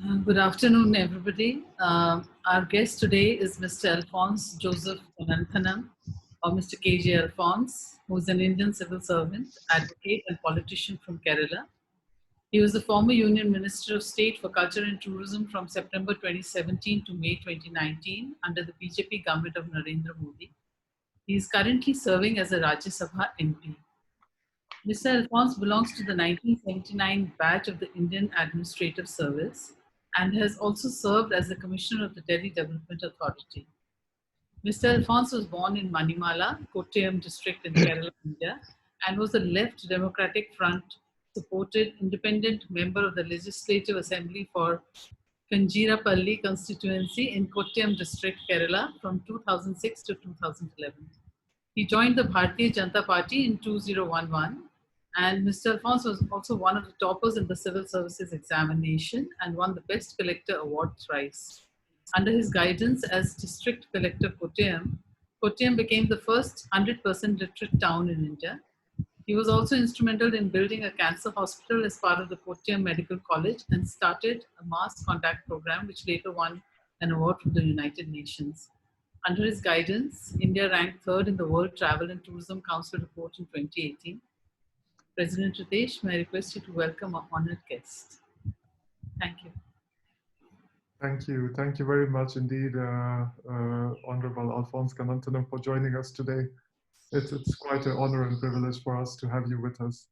Good afternoon, everybody. Our guest today is Mr. Alphons Joseph Kannanthanam, or Mr. KJ Alphons, who is an Indian civil servant, advocate, and politician from Kerala. He was the former Union Minister of State for Culture and Tourism from September 2017 to May 2019 under the BJP government of Narendra Modi. He is currently serving as a Rajyasabha MP. Mr. Alphons belongs to the 1979 batch of the Indian Administrative Service and has also served as the Commissioner of the Delhi Development Authority. Mr. Alphons was born in Manimala, Kottayam district in Kerala, India, and was a left Democratic Front supported independent member of the Legislative Assembly for Kanjirapalli constituency in Kottayam district, Kerala from 2006 to 2011. He joined the Bharatiya Janata Party in 2011, and Mr. Alphons was also one of the toppers in the civil services examination and won the Best Collector Award thrice. Under his guidance as District Collector Kottayam, Kottayam became the first 100% literate town in India. He was also instrumental in building a cancer hospital as part of the Kottayam Medical College and started a mass contact program which later won an award from the United Nations. Under his guidance, India ranked third in the World Travel and Tourism Council report in 2018. President Ritesh, may I request you to welcome our honored guest. Thank you. Thank you. Thank you very much indeed, Honorable Alphons Kannanthanam, for joining us today. It's quite an honor and privilege for us to have you with us.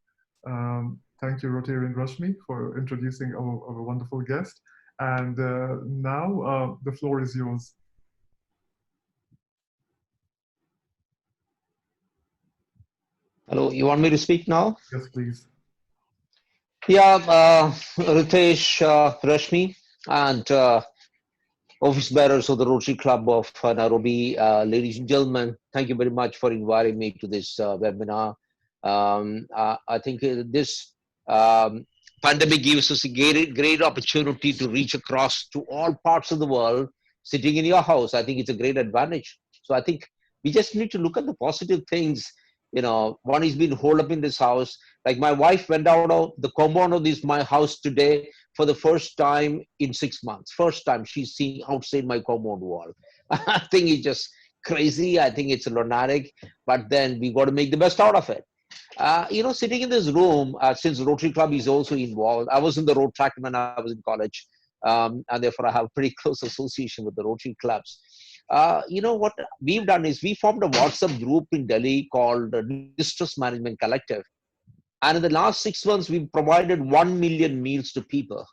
Thank you, Rotary and Rashmi, for introducing our wonderful guest. And now the floor is yours. Hello, you want me to speak now? Yes, please. Yeah, Ritesh, Rashmi, and office bearers of the Rotary Club of Nairobi, ladies and gentlemen, thank you very much for inviting me to this webinar. I think this pandemic gives us a great opportunity to reach across to all parts of the world. Sitting in your house, I think it's a great advantage. So I think we just need to look at the positive things. You know, one is being holed up in this house. Like my wife went out of the compound of my house today for the first time in 6 months. First time she's seeing outside my compound wall. I think it's just crazy. I think it's lunatic, but then we got to make the best out of it. You know, sitting in this room, since Rotary Club is also involved, I was in the road track when I was in college, and therefore I have pretty close association with the Rotary clubs. You know, what we've done is we formed a WhatsApp group in Delhi called Distress Management Collective. And in the last 6 months, we've provided 1 million meals to people.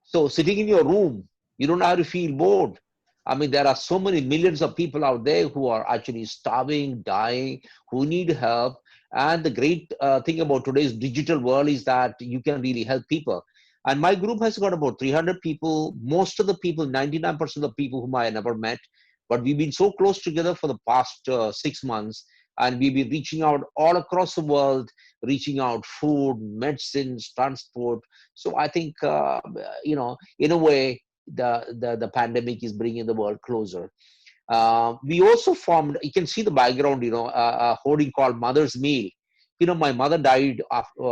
So sitting in your room, you don't have to feel bored. I mean, there are so many millions of people out there who are actually starving, dying, who need help. And the great thing about today's digital world is that you can really help people. And my group has got about 300 people. Most of the people, 99% of the people whom I never met, but we've been so close together for the past 6 months. And we've been reaching out all across the world, reaching out food, medicines, transport. So I think, you know, in a way, the pandemic is bringing the world closer. We also formed, you can see the background, you know, a hoarding called Mother's Meal. You know, my mother died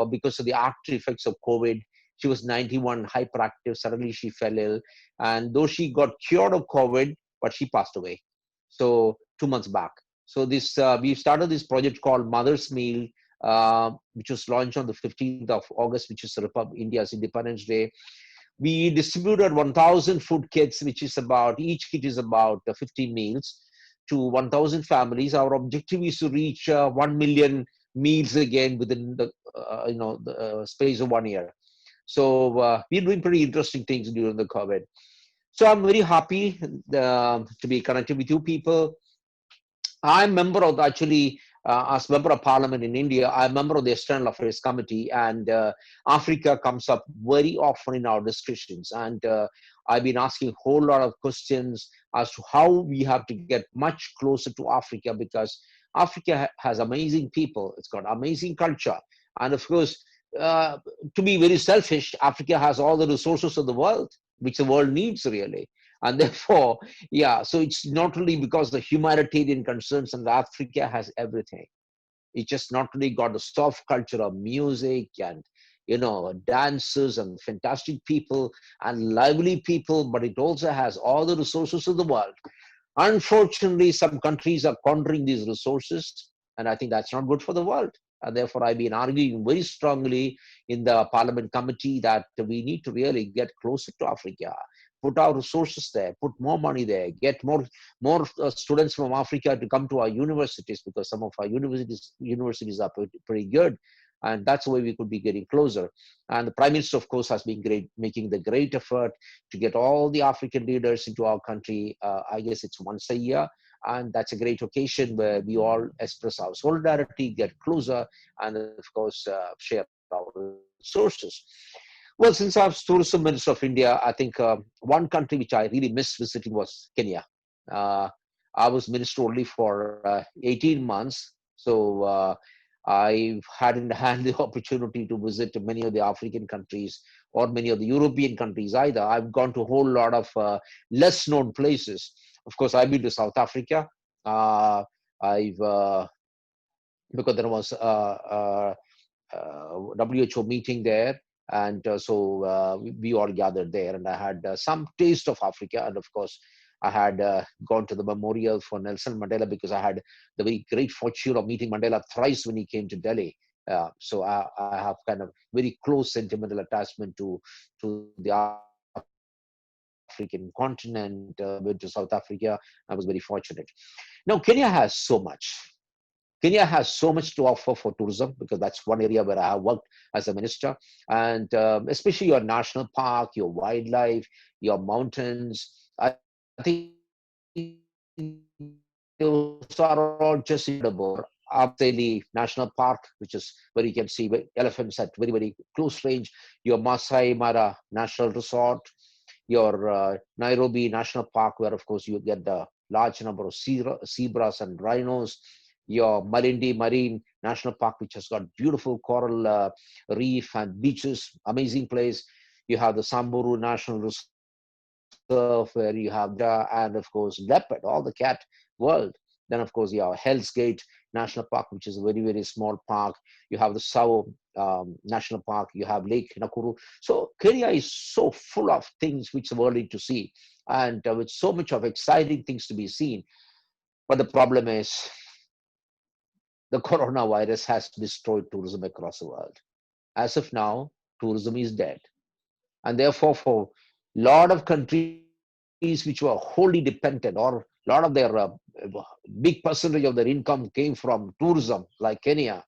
because of the after effects of COVID. She was 91, hyperactive. Suddenly she fell ill. And though she got cured of COVID, but she passed away. So 2 months back. So this we've started this project called Mother's Meal, which was launched on the 15th of August, which is India's Independence Day. We distributed 1,000 food kits, which is about, each kit is about 15 meals to 1,000 families. Our objective is to reach 1 million meals again within the, you know, the space of 1 year. So we're doing pretty interesting things during the COVID. So I'm very happy to be connected with you people. I'm a member of actually, as member of parliament in India, I'm a member of the External Affairs Committee, and Africa comes up very often in our discussions. And I've been asking a whole lot of questions as to how we have to get much closer to Africa, because Africa has amazing people. It's got amazing culture. And of course, to be very selfish, Africa has all the resources of the world, which the world needs really. And therefore, yeah, so it's not only because the humanitarian concerns, and Africa has everything. It's just not only got the soft culture of music and dancers and fantastic people and lively people, but it also has all the resources of the world. Unfortunately, some countries are squandering these resources, and I think that's not good for the world. And therefore, I've been arguing very strongly in the Parliament committee that we need to really get closer to Africa, put our resources there, put more money there, get more students from Africa to come to our universities, because some of our universities are pretty good. And that's the way we could be getting closer. And the Prime Minister, of course, has been great, making the great effort to get all the African leaders into our country. I guess it's once a year. And that's a great occasion where we all express our solidarity, get closer, and of course, share our resources. Well, since I was Tourism Minister of India, I think one country which I really missed visiting was Kenya. I was minister only for 18 months. So I hadn't had the opportunity to visit many of the African countries or many of the European countries either. I've gone to a whole lot of less known places. Of course, I've been to South Africa. Because there was a WHO meeting there. And so we all gathered there, and I had some taste of Africa. And of course, I had gone to the memorial for Nelson Mandela, because I had the very great fortune of meeting Mandela thrice when he came to Delhi. So I have kind of very close sentimental attachment to the African continent. Went to South Africa. I was very fortunate. Now, Kenya has so much. Kenya has so much to offer for tourism, because that's one area where I have worked as a minister. And especially your national park, your wildlife, your mountains. I think those are all just incredible. Abseli National Park, which is where you can see elephants at very, very close range. Your Masai Mara National Resort, your Nairobi National Park, where of course you get the large number of zebras and rhinos. Your Malindi Marine National Park, which has got beautiful coral reef and beaches, amazing place. You have the Samburu National Reserve, where you have and of course leopard, all the cat world. Then of course you have Hell's Gate National Park, which is a very, very small park. You have the Sao National Park. You have Lake Nakuru. So Kenya is so full of things which the world need to see, and with so much of exciting things to be seen. But the problem is, the coronavirus has destroyed tourism across the world. As of now, tourism is dead. And therefore, for a lot of countries which were wholly dependent, or a lot of their big percentage of their income came from tourism, like Kenya,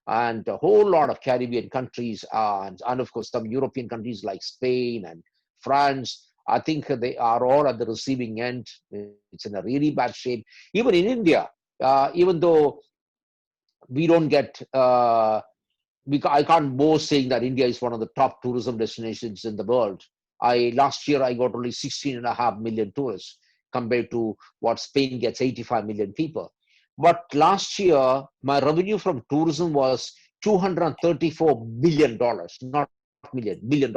and a whole lot of Caribbean countries, and of course some European countries like Spain and France, I think they are all at the receiving end. It's in a really bad shape. Even in India, even though we don't get, I can't boast saying that India is one of the top tourism destinations in the world. Last year I got only 16.5 million tourists compared to what Spain gets, 85 million people. But last year, my revenue from tourism was $234 billion, not million, $1 billion.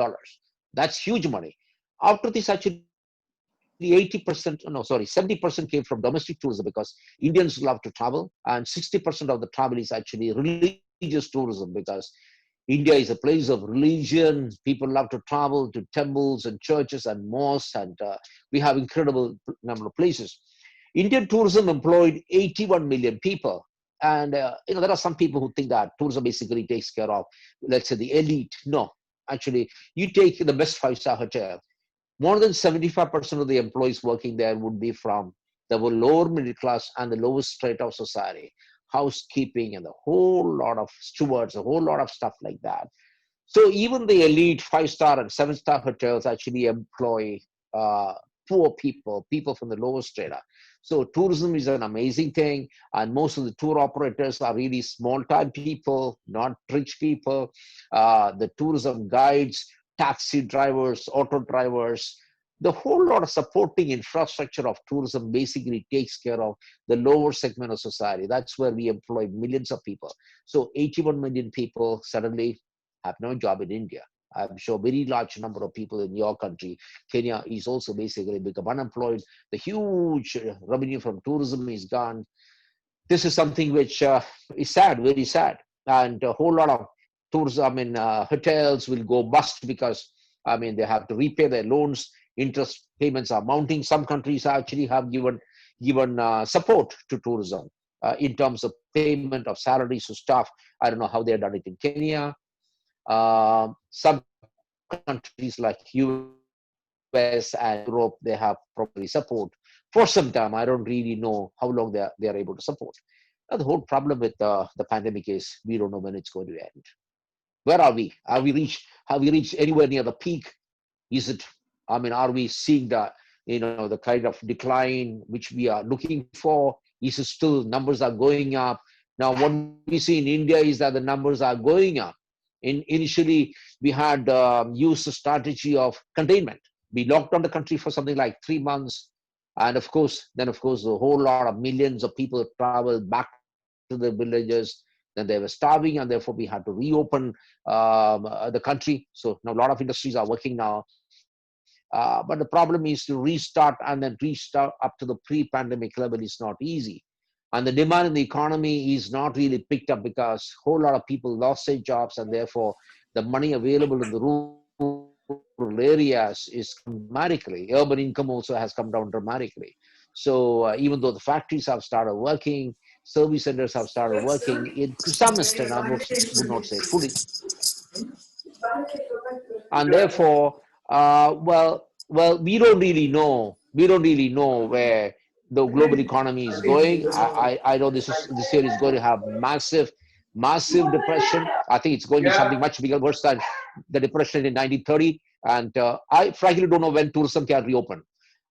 That's huge money. After this, actually, 70% came from domestic tourism, because Indians love to travel, and 60% of the travel is actually religious tourism, because India is a place of religion. People love to travel to temples and churches and mosques, and we have incredible number of places. Indian tourism employed 81 million people. And there are some people who think that tourism basically takes care of, let's say, the elite. No, actually, you take the best 5-star hotel. More than 75% of the employees working there would be from the lower middle class and the lowest strata of society. Housekeeping and a whole lot of stewards, a whole lot of stuff like that. So even the elite 5-star and 7-star hotels actually employ poor people, people from the lower strata. So tourism is an amazing thing, and most of the tour operators are really small-time people, not rich people. The tourism guides, taxi drivers, auto drivers, the whole lot of supporting infrastructure of tourism basically takes care of the lower segment of society. That's where we employ millions of people. So 81 million people suddenly have no job in India. I'm sure very large number of people in your country, Kenya, is also basically become unemployed. The huge revenue from tourism is gone. This is something which is sad, very sad. And a whole lot of hotels will go bust because, they have to repay their loans. Interest payments are mounting. Some countries actually have given support to tourism in terms of payment of salaries to staff. I don't know how they've done it in Kenya. Some countries like US and Europe, they have probably support for some time. I don't really know how long they are able to support. Now, the whole problem with the pandemic is we don't know when it's going to end. Where are we? Have we reached anywhere near the peak? Is it, are we seeing the kind of decline which we are looking for? Is it still numbers are going up? Now, what we see in India is that the numbers are going up. Initially, we had used the strategy of containment. We locked down the country for something like 3 months. And of course, a whole lot of millions of people traveled back to the villages. Then they were starving, and therefore we had to reopen the country. So now a lot of industries are working now. But the problem is to restart and then restart up to the pre-pandemic level is not easy. And the demand in the economy is not really picked up because a whole lot of people lost their jobs, and therefore the money available in the rural areas is dramatically. Urban income also has come down dramatically. So even though the factories have started working, service centers have started working, to some extent, I would not say fully. And therefore, we don't really know. We don't really know where the global economy is going. I know this year is going to have massive depression. I think it's going to be something much bigger, worse than the depression in 1930. And I frankly don't know when tourism can reopen.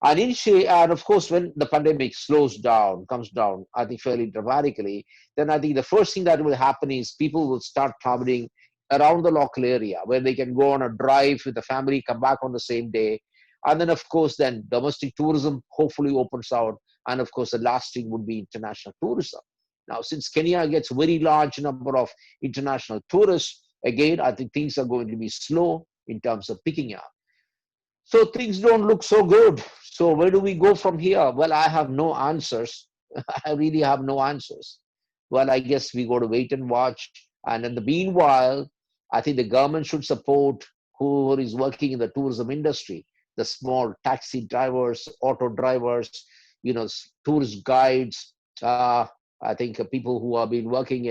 And initially, and of course, when the pandemic comes down, I think fairly dramatically, then I think the first thing that will happen is people will start traveling around the local area where they can go on a drive with the family, come back on the same day. And then, of course, then domestic tourism hopefully opens out. And of course, the last thing would be international tourism. Now, since Kenya gets a very large number of international tourists, again, I think things are going to be slow in terms of picking up. So things don't look so good. So where do we go from here? Well, I have no answers. I really have no answers. Well, I guess we got to wait and watch. And in the meanwhile, I think the government should support whoever is working in the tourism industry, the small taxi drivers, auto drivers, tourist guides. I think people who have been working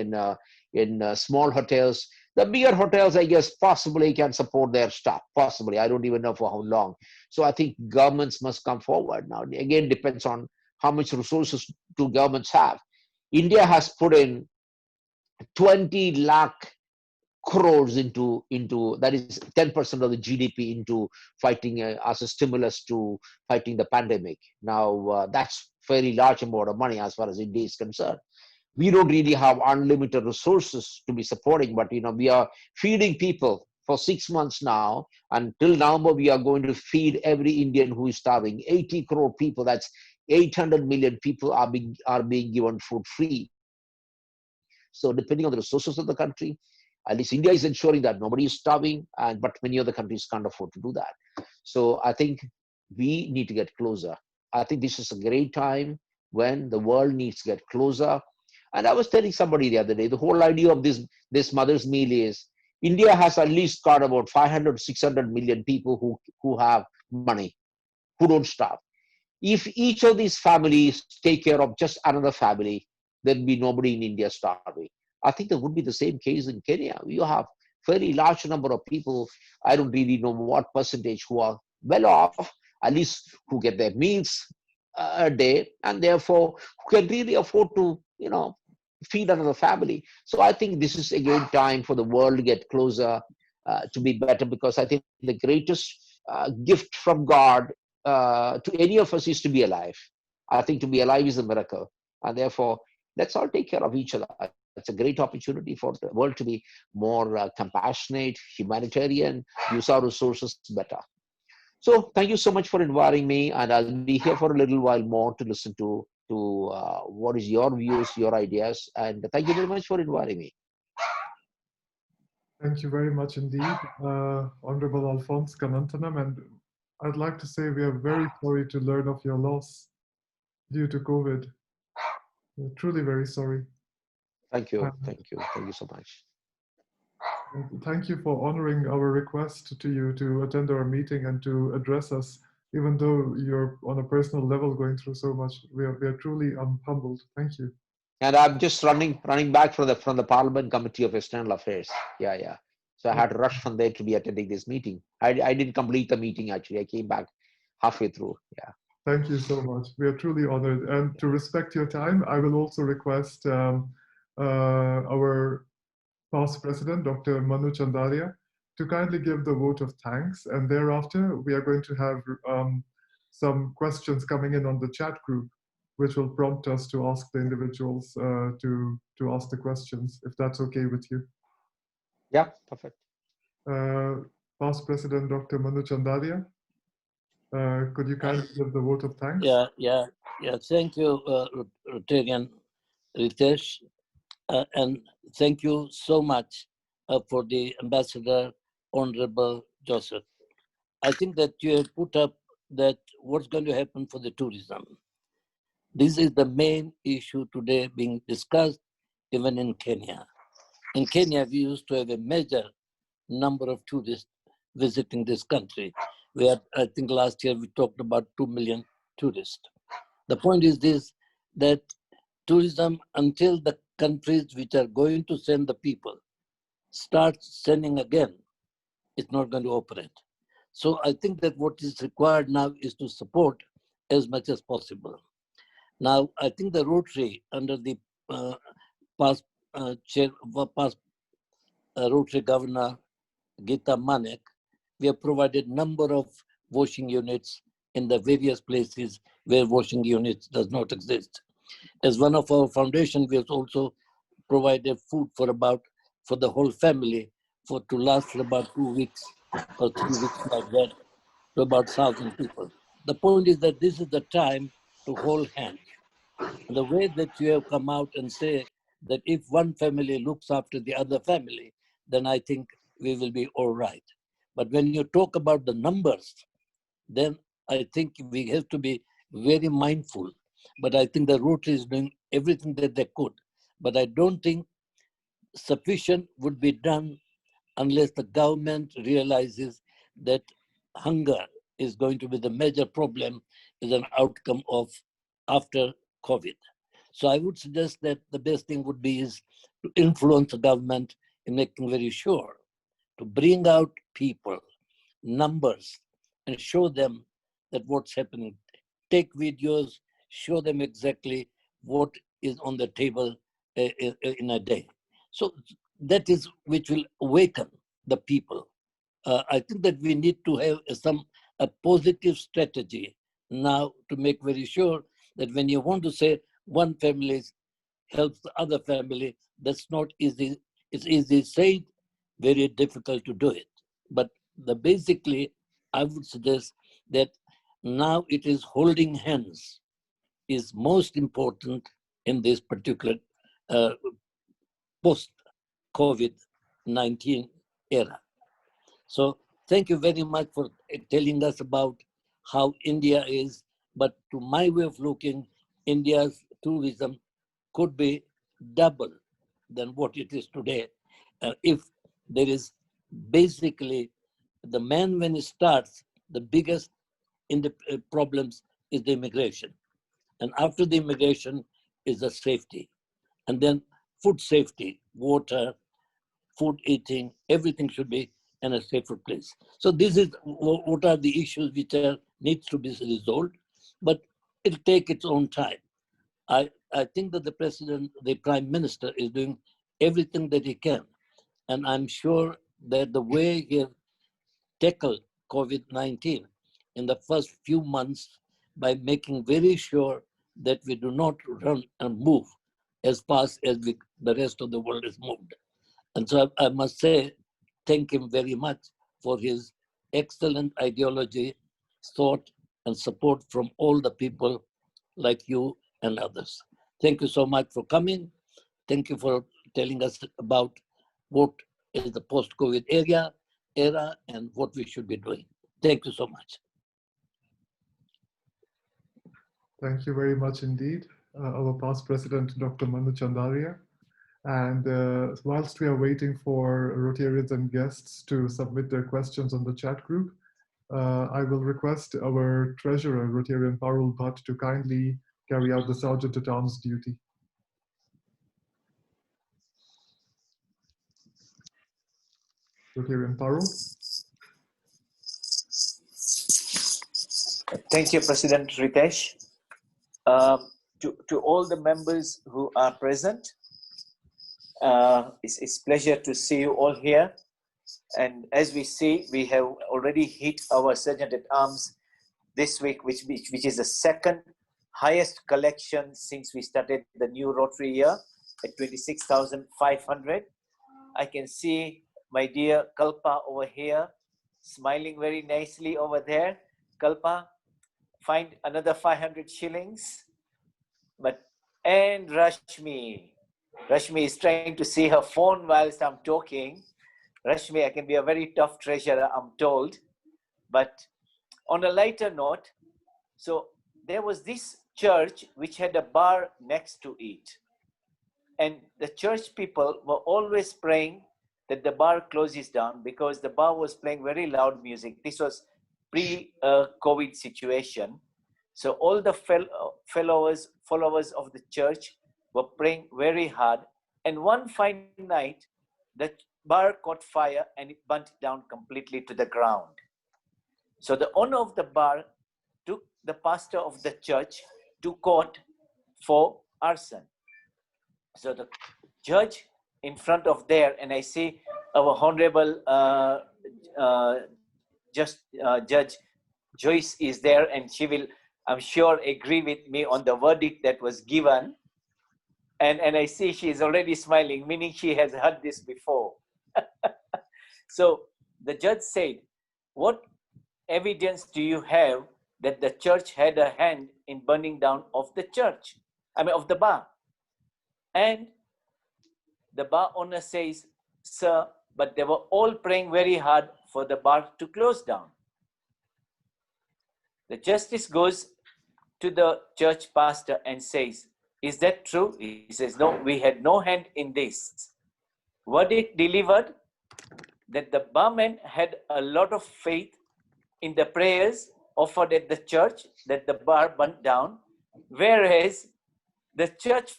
in small hotels. The bigger hotels, I guess, possibly can support their staff. Possibly, I don't even know for how long. So I think governments must come forward. Now, again, depends on how much resources do governments have. India has put in 20 lakh crores into that is 10% of the GDP into fighting as a stimulus to fighting the pandemic. Now, that's fairly large amount of money as far as India is concerned. We don't really have unlimited resources to be supporting, but we are feeding people for 6 months now. Until November, we are going to feed every Indian who is starving. 80 crore people, that's 800 million people are being given food free. So depending on the resources of the country, at least India is ensuring that nobody is starving, but many other countries can't afford to do that. So I think we need to get closer. I think this is a great time when the world needs to get closer. And I was telling somebody the other day, the whole idea of this mother's meal is India has at least got about 500, 600 million people who have money, who don't starve. If each of these families take care of just another family, there'll be nobody in India starving. I think there would be the same case in Kenya. You have fairly large number of people, I don't really know what percentage, who are well off, at least who get their meals a day, and therefore who can really afford to, feed another family. So I think this is again time for the world to get closer, to be better, because I think the greatest gift from God to any of us is to be alive. I think to be alive is a miracle, and therefore let's all take care of each other. It's a great opportunity for the world to be more compassionate, humanitarian, use our resources better. So thank you so much for inviting me, and I'll be here for a little while more to listen to what is your views, your ideas, and thank you very much for inviting me. Thank you very much indeed, Honorable Alphons Kannanthanam, and I'd like to say we are very sorry to learn of your loss due to COVID. We're truly very sorry. Thank you so much. And thank you for honoring our request to you to attend our meeting and to address us, even though you're on a personal level going through so much. We are truly humbled. Thank you. And I'm just running back from the Parliament Committee of External Affairs. Yeah, yeah. So I had to rush from there to be attending this meeting. I didn't complete the meeting actually. I came back halfway through. Yeah. Thank you so much. We are truly honored. And to respect your time, I will also request our past president, Dr. Manu Chandaria, to kindly give the vote of thanks. And thereafter, we are going to have some questions coming in on the chat group, which will prompt us to ask the individuals to ask the questions, if that's okay with you. Yeah, perfect. Past President Dr. Manu Chandaria, could you kindly give the vote of thanks? Yeah. Thank you, Rotarian Ritesh, and thank you so much for the Ambassador, Honorable Joseph. I think that you have put up that what's going to happen for the tourism. This is the main issue today being discussed, even in Kenya. In Kenya, we used to have a major number of tourists visiting this country. We had, I think last year we talked about 2 million tourists. The point is this, that tourism, until the countries which are going to send the people start sending again, it's not going to operate. So I think that what is required now is to support as much as possible. Now, I think the Rotary, under the past Rotary Governor Gita Manek, we have provided number of washing units in the various places where washing units does not exist. As one of our foundation, we have also provided food for the whole family to last for about 2 weeks or 3 weeks like that, to about 1,000 people. The point is that this is the time to hold hands. And the way that you have come out and say that if one family looks after the other family, then I think we will be all right. But when you talk about the numbers, then I think we have to be very mindful. But I think the Rotary is doing everything that they could. But I don't think sufficient would be done unless the government realizes that hunger is going to be the major problem as an outcome of after COVID. So I would suggest that the best thing would be is to influence the government in making very sure to bring out people, numbers, and show them that what's happening. Take videos, show them exactly what is on the table in a day. So that is which will awaken the people. I think that we need to have a positive strategy now to make very sure that when you want to say one family helps the other family, that's not easy. It's easy said, very difficult to do it. But basically, I would suggest that now it is holding hands is most important in this particular post-COVID-19 era. So thank you very much for telling us about how India is. But to my way of looking, India's tourism could be double than what it is today. If there is basically the man when he starts, the biggest in the problems is the immigration. And after the immigration is the safety. And then food safety, water, food eating, everything should be in a safer place. So this is what are the issues which needs to be resolved, but it'll take its own time. I think that the president, the prime minister is doing everything that he can. And I'm sure that the way he tackled COVID-19 in the first few months by making very sure that we do not run and move as fast as the rest of the world is moved. And so I must say, thank him very much for his excellent ideology, thought, and support from all the people like you and others. Thank you so much for coming. Thank you for telling us about what is the post-COVID era and what we should be doing. Thank you so much. Thank you very much indeed, our past president, Dr. Manu Chandaria. And whilst we are waiting for Rotarians and guests to submit their questions on the chat group, I will request our treasurer, Rotarian Parul Bhatt, to kindly carry out the Sergeant at Arms duty. Rotarian Parul. Thank you, President Ritesh. To all the members who are present, it's pleasure to see you all here. And as we see, we have already hit our Sergeant at Arms this week, which is the second highest collection since we started the new Rotary year at 26,500. I can see my dear Kalpa over here, smiling very nicely over there. Kalpa, find another 500 shillings. And Rashmi is trying to see her phone whilst I'm talking. Rashmi, I can be a very tough treasurer, I'm told. But on a lighter note, so there was this church which had a bar next to it. And the church people were always praying that the bar closes down because the bar was playing very loud music. This was pre-COVID situation. So all the followers of the church were praying very hard. And one fine night, the bar caught fire and it burnt down completely to the ground. So the owner of the bar took the pastor of the church to court for arson. So the judge in front of there, and I see our honorable Judge Joyce is there, and she will, I'm sure, agree with me on the verdict that was given. And I see she is already smiling, meaning she has heard this before. So the judge said, what evidence do you have that the church had a hand in burning down of the church? I mean, of the bar. And the bar owner says, sir, but they were all praying very hard for the bar to close down. The justice goes to the church pastor and says, is that true? He says, no, we had no hand in this. Verdict delivered that the barman had a lot of faith in the prayers offered at the church that the bar burnt down, whereas the church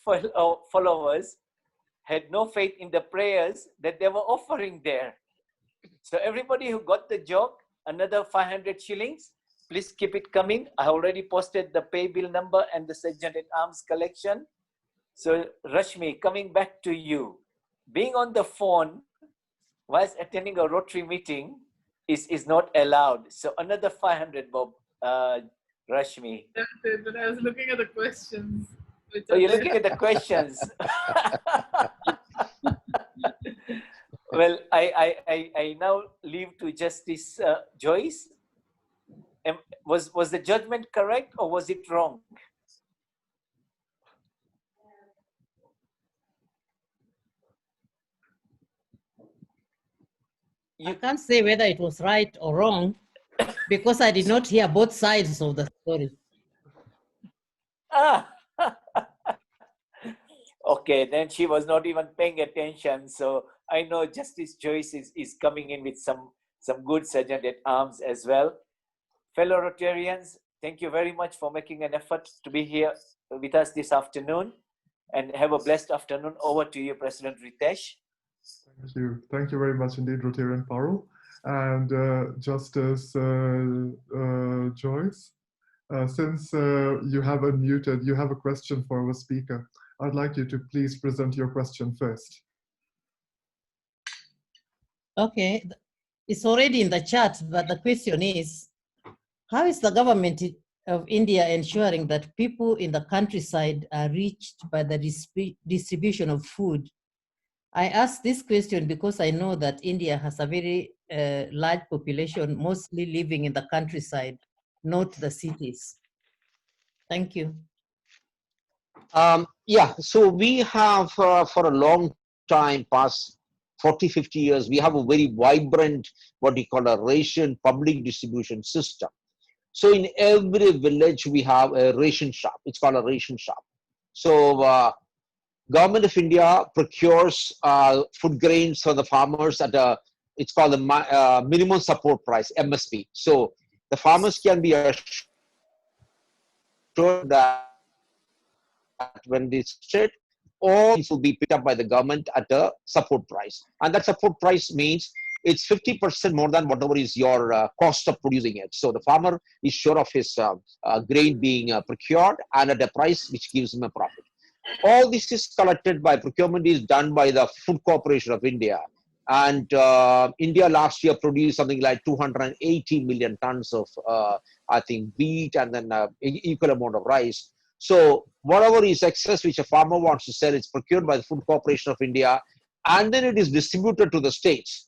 followers had no faith in the prayers that they were offering there. So everybody who got the joke, another 500 shillings, please keep it coming. I already posted the pay bill number and the Sergeant at Arms collection. So Rashmi, coming back to you, being on the phone whilst attending a Rotary meeting is not allowed. So another 500, Bob, Rashmi. But I was looking at the questions. So you're looking at the questions. Well, I now leave to Justice Joyce. Was the judgment correct or was it wrong? I can't say whether it was right or wrong because I did not hear both sides of the story. Ah. Okay, then she was not even paying attention. So I know Justice Joyce is coming in with some good Sergeant at Arms as well. Fellow Rotarians, thank you very much for making an effort to be here with us this afternoon, and have a blessed afternoon. Over to you, President Ritesh. Thank you. Thank you very much indeed, Rotarian Parul. And Justice Joyce, since you have unmuted, you have a question for our speaker. I'd like you to please present your question first. Okay, it's already in the chat, but the question is, how is the government of India ensuring that people in the countryside are reached by the distribution of food? I ask this question because I know that India has a very large population, mostly living in the countryside, not the cities. Thank you. Yeah, so we have for a long time, past 40, 50 years, we have a very vibrant, what we call a ration public distribution system. So in every village, we have a ration shop. It's called a ration shop. So Government of India procures food grains for the farmers at a, it's called the minimum support price, MSP. So the farmers can be assured that when they trade, all things will be picked up by the government at a support price. And that support price means it's 50% more than whatever is your cost of producing it. So the farmer is sure of his grain being procured and at a price which gives him a profit. All this is collected by procurement is done by the Food Corporation of India. And India last year produced something like 280 million tons of, I think, wheat and then equal amount of rice. So whatever is excess which a farmer wants to sell, it's procured by the Food Corporation of India, and then it is distributed to the states.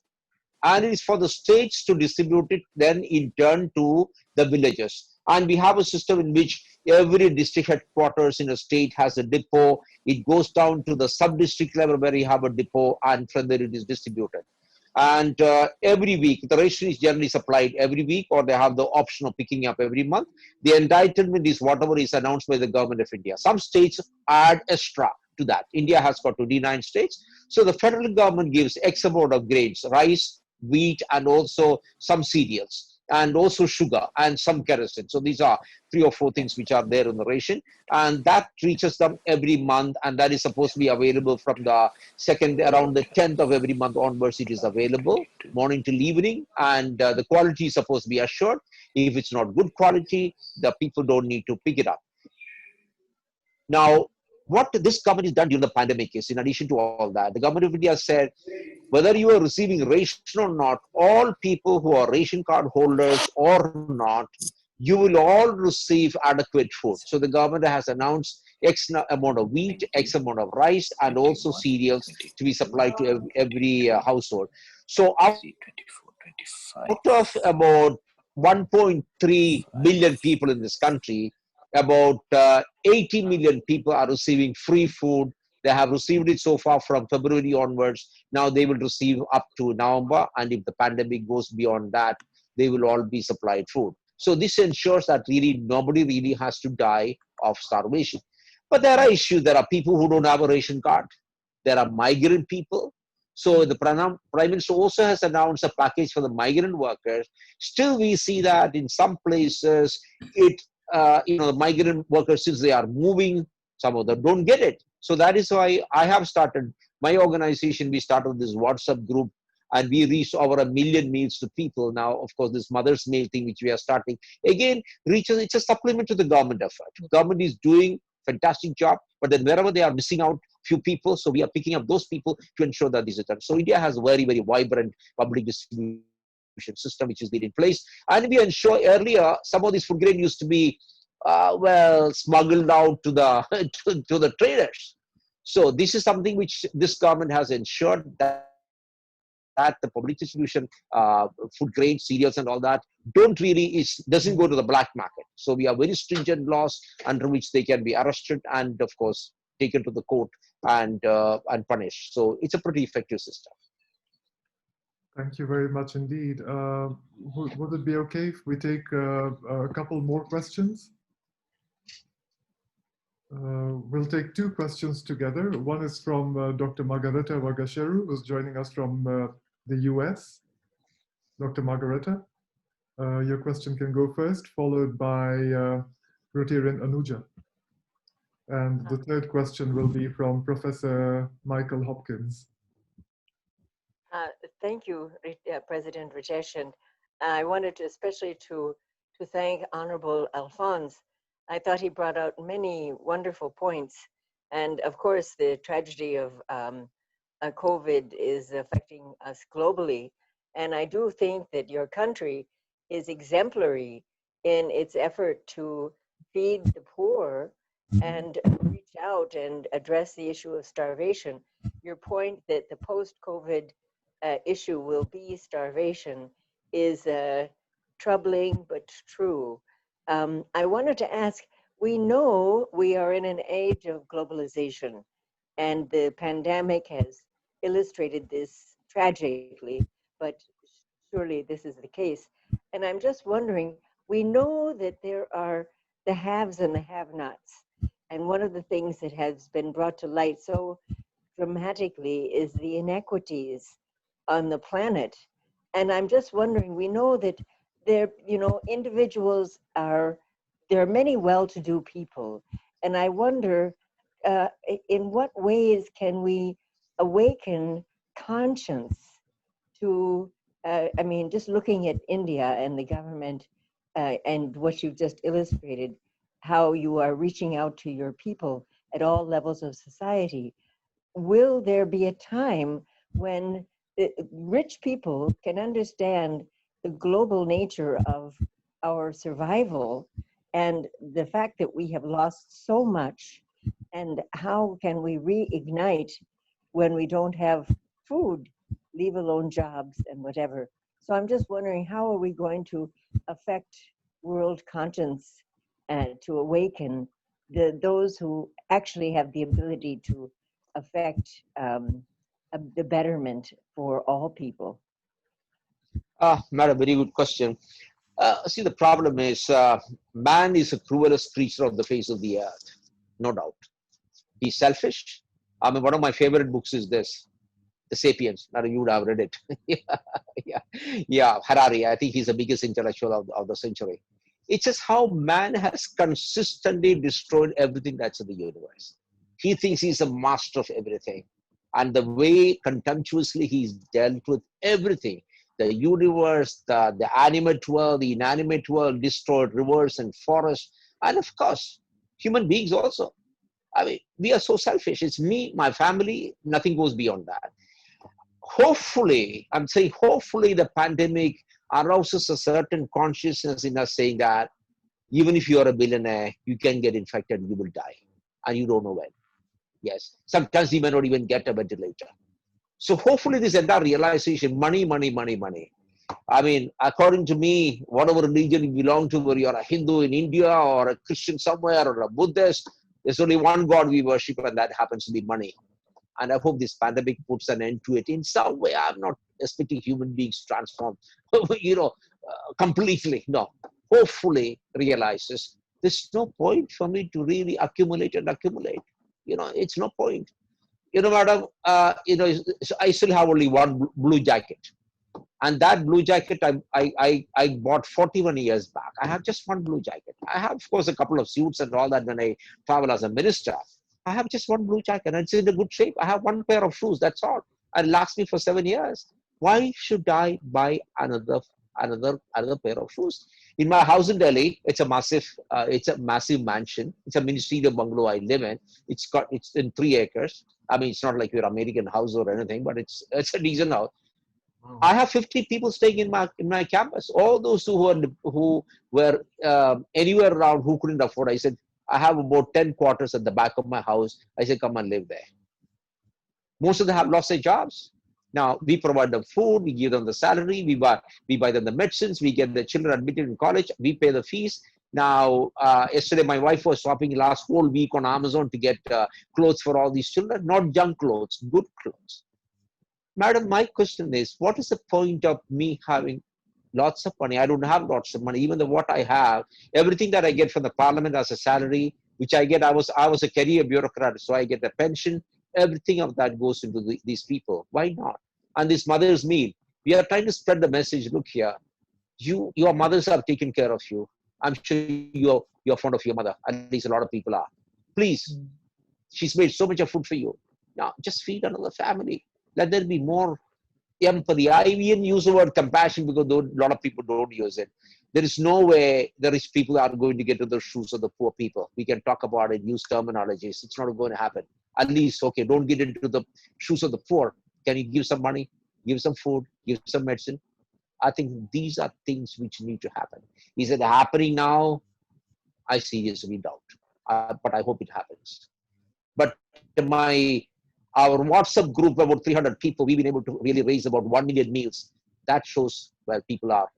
And it is for the states to distribute it then in turn to the villages. And we have a system in which every district headquarters in a state has a depot. It goes down to the sub-district level where you have a depot, and from there it is distributed. And every week, the ration is generally supplied every week, or they have the option of picking up every month. The entitlement is whatever is announced by the government of India. Some states add extra to that. India has got 29 states. So the federal government gives X amount of grains, rice, wheat, and also some cereals, and also sugar and some kerosene. So these are 3 or 4 things which are there in the ration, and that reaches them every month, and that is supposed to be available from the second, around the 10th of every month onwards. It is available morning till evening, and the quality is supposed to be assured. If it's not good quality, the people don't need to pick it up. Now, what this government has done during the pandemic is, in addition to all that, the government of India said, whether you are receiving ration or not, all people who are ration card holders or not, you will all receive adequate food. So the government has announced X amount of wheat, X amount of rice, and also cereals to be supplied to every household. So out of about 1.3 billion people in this country, about 80 million people are receiving free food. They have received it so far from February onwards. Now they will receive up to November, and if the pandemic goes beyond that, they will all be supplied food. So this ensures that really nobody really has to die of starvation. But there are issues. There are people who don't have a ration card. There are migrant people. So the Prime Minister also has announced a package for the migrant workers. Still, we see that in some places, the migrant workers, since they are moving, some of them don't get it. So that is why I have started my organization. We started this WhatsApp group, and we reached over 1 million meals to people. Now, of course, this mother's meal thing, which we are starting, again, it's a supplement to the government effort. Government is doing fantastic job, but then wherever they are missing out few people, so we are picking up those people to ensure that this is done. So India has a very, very vibrant public distribution system which is been in place. And we ensure earlier, some of this food grain used to be, smuggled out to the, to the traders. So this is something which this government has ensured that the public distribution, food grain, cereals and all that doesn't go to the black market. So we have very stringent laws under which they can be arrested and of course taken to the court and punished. So it's a pretty effective system. Thank you very much indeed. Would it be okay if we take a couple more questions? We'll take 2 questions together. One is from Dr. Margareta Wagasheru, who's joining us from the US. Dr. Margareta, your question can go first, followed by Rotarian Anuja. And the third question will be from Professor Michael Hopkins. Thank you, President Ritesh. And I wanted to especially to thank Honorable Alphons. I thought he brought out many wonderful points. And of course, the tragedy of COVID is affecting us globally. And I do think that your country is exemplary in its effort to feed the poor and reach out and address the issue of starvation. Your point that the post-COVID issue will be starvation is troubling but true. I wanted to ask, we know we are in an age of globalization, and the pandemic has illustrated this tragically, but surely this is the case. And I'm just wondering, we know that there are the haves and the have-nots, And one of the things that has been brought to light so dramatically is the inequities on the planet. And I'm just wondering, we know that there, individuals there are many well-to-do people. And I wonder, in what ways can we awaken conscience to, just looking at India and the government and what you've just illustrated, how you are reaching out to your people at all levels of society. Will there be a time when rich people can understand the global nature of our survival and the fact that we have lost so much, and how can we reignite when we don't have food, leave alone jobs and whatever? So I'm just wondering, how are we going to affect world conscience and to awaken those who actually have the ability to affect the betterment for all people? Madam, very good question. See, the problem is man is the cruelest creature of the face of the earth, no doubt. He's selfish. I mean, one of my favorite books is this, The Sapiens. Now, you would have read it. yeah, Harari. I think he's the biggest intellectual of the century. It's just how man has consistently destroyed everything that's in the universe. He thinks he's the master of everything. And the way contemptuously he's dealt with everything, the universe, the animate world, the inanimate world, destroyed rivers and forests, and of course, human beings also. I mean, we are so selfish. It's me, my family, nothing goes beyond that. Hopefully, I'm saying hopefully the pandemic arouses a certain consciousness in us saying that even if you're a billionaire, you can get infected, you will die, and you don't know when. Yes, sometimes you may not even get a ventilator. So hopefully this entire realization, money, money, money, money. I mean, according to me, whatever religion you belong to, whether you're a Hindu in India or a Christian somewhere or a Buddhist, there's only one God we worship, and that happens to be money. And I hope this pandemic puts an end to it in some way. I'm not expecting human beings to transform, completely. No. Hopefully realizes there's no point for me to really accumulate and accumulate. It's no point. Madam, I still have only one blue jacket. And that blue jacket I bought 41 years back. I have just one blue jacket. I have, of course, a couple of suits and all that when I travel as a minister. I have just one blue jacket and it's in a good shape. I have one pair of shoes, that's all. And it lasts me for 7 years. Why should I buy another pair of shoes? In my house in Delhi, it's a massive mansion. It's a ministerial bungalow I live in. It's in 3 acres. I mean, it's not like your American house or anything, but it's a decent house. Wow. I have 50 people staying in my campus. All those who were anywhere around who couldn't afford. I said, I have about 10 quarters at the back of my house. I said, come and live there. Most of them have lost their jobs. Now, we provide them food, we give them the salary, we buy them the medicines, we get the children admitted in college, we pay the fees. Now, yesterday my wife was shopping last whole week on Amazon to get clothes for all these children, not junk clothes, good clothes. Madam, my question is, what is the point of me having lots of money? I don't have lots of money. Even what I have, everything that I get from the parliament as a salary, which I get, I was a career bureaucrat, so I get a pension. Everything of that goes into these people. Why not? And this mother's meal, we are trying to spread the message. Look here, your mothers are taking care of you. I'm sure you're fond of your mother. At least a lot of people are. Please, she's made so much of food for you. Now, just feed another family. Let there be more empathy. I even use the word compassion because a lot of people don't use it. There is no way the rich people are going to get to the shoes of the poor people. We can talk about it, use terminologies. It's not going to happen. At least, okay, don't get into the shoes of the poor. Can you give some money, give some food, give some medicine? I think these are things which need to happen. Is it happening now? I seriously doubt, but I hope it happens. But our WhatsApp group, about 300 people, we've been able to really raise about 1 million meals. That shows where people are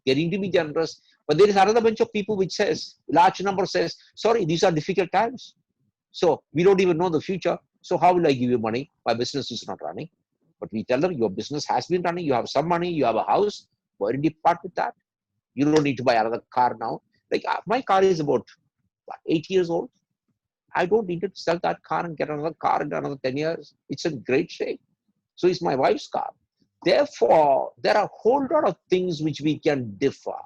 getting to be generous. But there is another bunch of people which says, large number says, sorry, these are difficult times. So we don't even know the future. So how will I give you money? My business is not running. But we tell them your business has been running. You have some money, you have a house. Why did you part with that? You don't need to buy another car now. Like my car is about 8 years old. I don't need to sell that car and get another car in another 10 years. It's in great shape. So is my wife's car. Therefore, there are a whole lot of things which we can differ,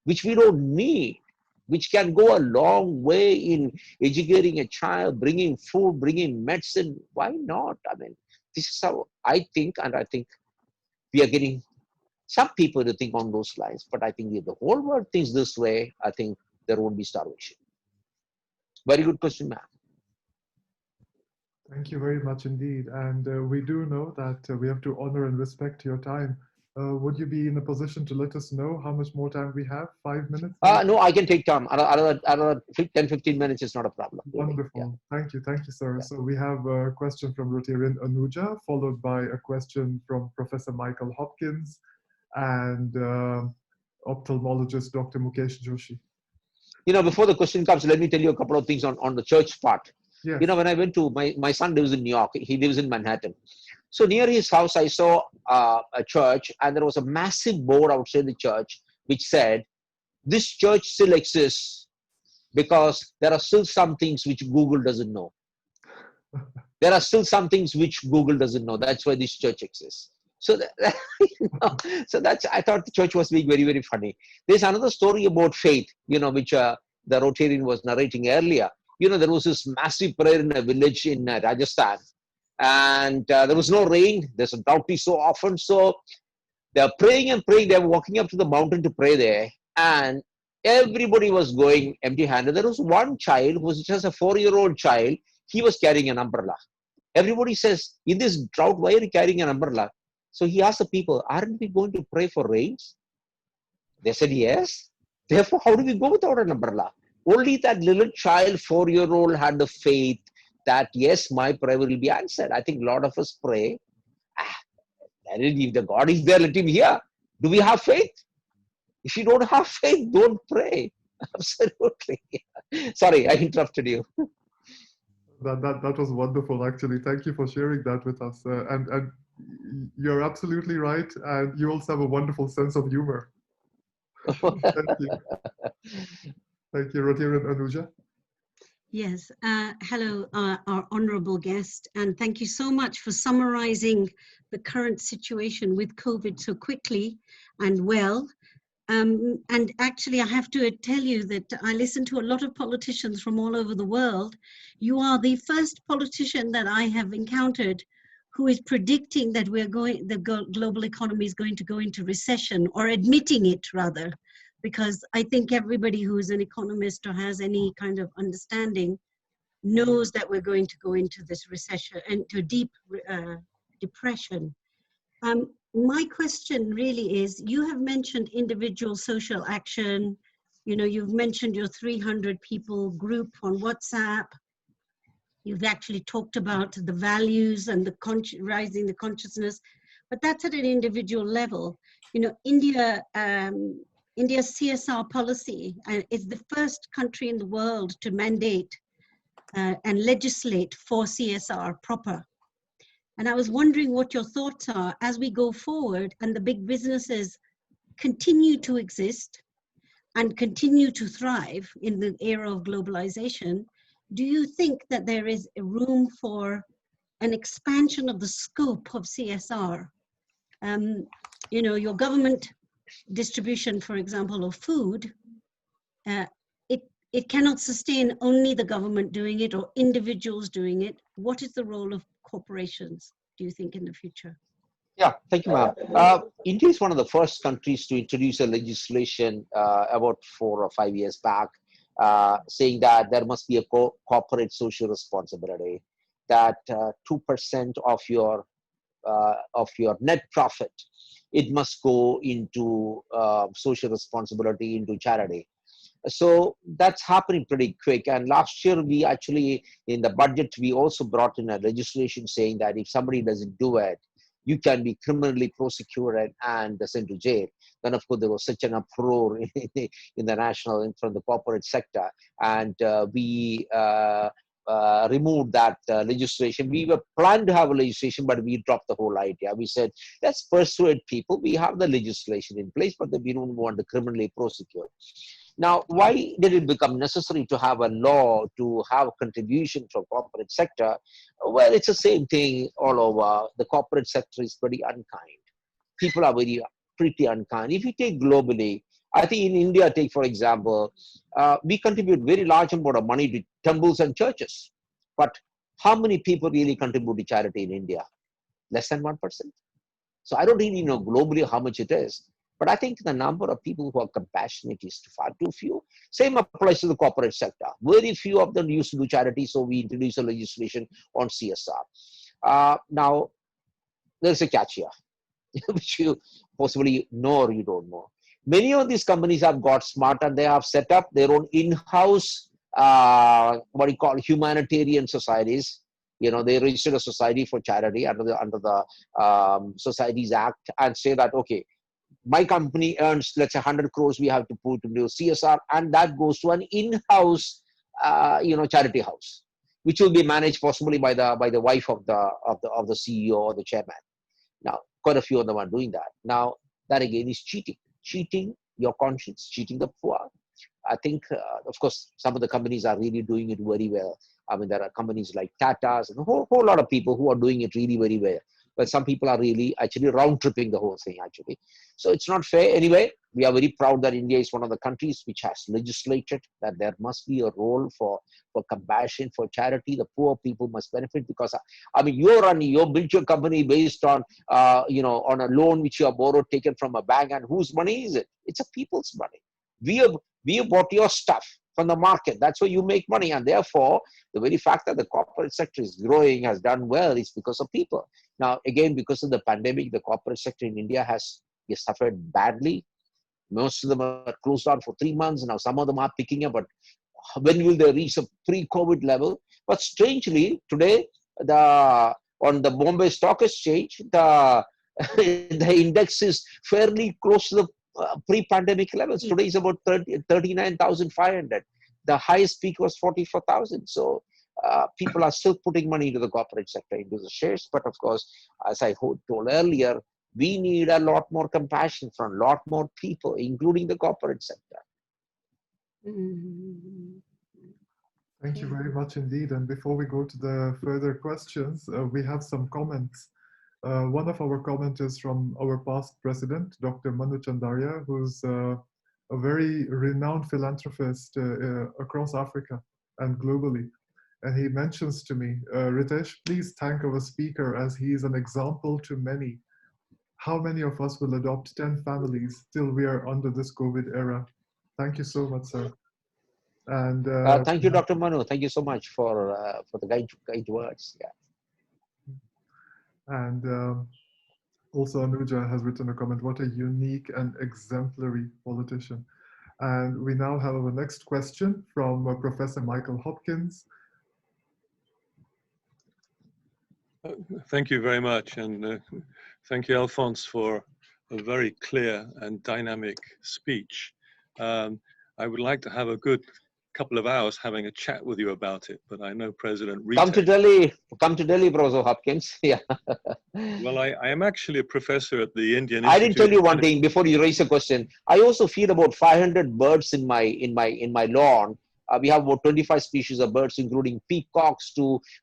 which we don't need, which can go a long way in educating a child, bringing food, bringing medicine. Why not? I mean, this is how I think, and I think we are getting some people to think on those lines. But I think if the whole world thinks this way, I think there won't be starvation. Very good question, ma'am. Thank you very much indeed. And we do know that we have to honor and respect your time. Would you be in a position to let us know how much more time we have? 5 minutes? No, I can take time. Another 10, 15 minutes is not a problem. Wonderful. Yeah. Thank you, sir. So we have a question from Rotarian Anuja, followed by a question from Professor Michael Hopkins and ophthalmologist Dr. Mukesh Joshi. Before the question comes, let me tell you a couple of things on the church part. Yes. When I went to, my son lives in New York. He lives in Manhattan. So near his house, I saw a church, and there was a massive board outside the church which said, this church still exists because there are still some things which Google doesn't know. There are still some things which Google doesn't know. That's why this church exists. So, I thought the church was being very, very funny. There's another story about faith, which the Rotarian was narrating earlier. There was this massive prayer in a village in Rajasthan, and there was no rain. There's a drought so often. So they're praying and praying. They're walking up to the mountain to pray there, and everybody was going empty-handed. There was one child who was just a 4-year-old child. He was carrying an umbrella. Everybody says, in this drought, why are you carrying an umbrella? So he asked the people, aren't we going to pray for rains? They said, yes. Therefore, how do we go without an umbrella? Only that little child, 4-year-old, had the faith that, yes, my prayer will be answered. I think a lot of us pray, if the God is there, let him hear. Do we have faith? If you don't have faith, don't pray. Absolutely. Sorry, I interrupted you. That was wonderful, actually. Thank you for sharing that with us. And you're absolutely right. And you also have a wonderful sense of humor. Thank you. Thank you, Rotarian Anuja. Yes. Hello, our honorable guest. And thank you so much for summarizing the current situation with COVID so quickly and well. And actually, I have to tell you that I listen to a lot of politicians from all over the world. You are the first politician that I have encountered who is predicting that the global economy is going to go into recession, or admitting it rather, because I think everybody who is an economist or has any kind of understanding knows that we're going to go into this recession, into deep depression. My question really is, you have mentioned individual social action, you've mentioned your 300 people group on WhatsApp. You've actually talked about the values and the rising the consciousness, but that's at an individual level. India's CSR policy is the first country in the world to mandate and legislate for CSR proper. And I was wondering what your thoughts are as we go forward and the big businesses continue to exist and continue to thrive in the era of globalization. Do you think that there is a room for an expansion of the scope of CSR? Your government distribution, for example, of food, it cannot sustain only the government doing it or individuals doing it. What is the role of corporations, do you think, in the future? Yeah, thank you, ma'am. India is one of the first countries to introduce a legislation about 4 or 5 years back, saying that there must be a corporate social responsibility, that 2% of your net profit, it must go into social responsibility, into charity. So that's happening pretty quick. And last year, we actually, in the budget, we also brought in a legislation saying that if somebody doesn't do it, you can be criminally prosecuted and sent to jail. Then, of course, there was such an uproar in the national and from the corporate sector. And we removed that legislation. We were planning to have a legislation, but we dropped the whole idea. We said, let's persuade people. We have the legislation in place, but we don't want to criminally prosecute. Now, why did it become necessary to have a law to have contribution from corporate sector? Well, it's the same thing all over. The corporate sector is pretty unkind. People are pretty unkind. If you take globally, I think in India, take for example, we contribute very large amount of money to temples and churches. But how many people really contribute to charity in India? Less than 1%. So I don't really know globally how much it is. But I think the number of people who are compassionate is far too few. Same applies to the corporate sector. Very few of them used to do charity, so we introduced a legislation on CSR. Now, there's a catch here, which you possibly know or you don't know. Many of these companies have got smart and they have set up their own in-house, what you call humanitarian societies. You know, they registered a society for charity under the Societies Act and say that, okay, my company earns, let's say 100 crores, we have to put into CSR, and that goes to an in-house, charity house, which will be managed possibly by the wife of the CEO or the chairman. Now, quite a few of them are doing that. Now, that again is cheating your conscience, cheating the poor. I think, of course, some of the companies are really doing it very well. I mean, there are companies like Tata's and a whole lot of people who are doing it really very well. But some people are really actually round-tripping the whole thing, actually. So it's not fair. Anyway, we are very proud that India is one of the countries which has legislated that there must be a role for compassion, for charity. The poor people must benefit because, I mean, you built your company based on, on a loan which you have borrowed, taken from a bank, and whose money is it? It's a people's money. We have bought your stuff from the market. That's where you make money. And therefore, the very fact that the corporate sector is growing, has done well, is because of people. Now, again, because of the pandemic, the corporate sector in India has suffered badly. Most of them are closed down for 3 months. Now, some of them are picking up, but when will they reach a pre-COVID level? But strangely, today, on the Bombay Stock Exchange, the index is fairly close to the pre-pandemic levels. Today is about 39,500. The highest peak was 44,000. So people are still putting money into the corporate sector, into the shares. But of course, as I told earlier, we need a lot more compassion from a lot more people, including the corporate sector. Thank you very much indeed. And before we go to the further questions, we have some comments. One of our comments is from our past president, Dr. Manu Chandaria, who's a very renowned philanthropist across Africa and globally. And he mentions to me, Ritesh, please thank our speaker as he is an example to many. How many of us will adopt 10 families till we are under this COVID era? Thank you so much, sir. And thank you, Dr. Manu. Thank you so much for the kind words. Yeah. And also Anuja has written a comment, what a unique and exemplary politician. And we now have our next question from Professor Michael Hopkins. Thank you very much. And thank you, Alphons, for a very clear and dynamic speech. I would like to have a good couple of hours having a chat with you about it, but I know President Ritesh. Come to Delhi, Professor Hopkins. Yeah. Well, I am actually a professor at the Indian I Institute. didn't tell you one thing before you raise a question. I also feed about 500 birds in my lawn. We have about 25 species of birds, including peacocks.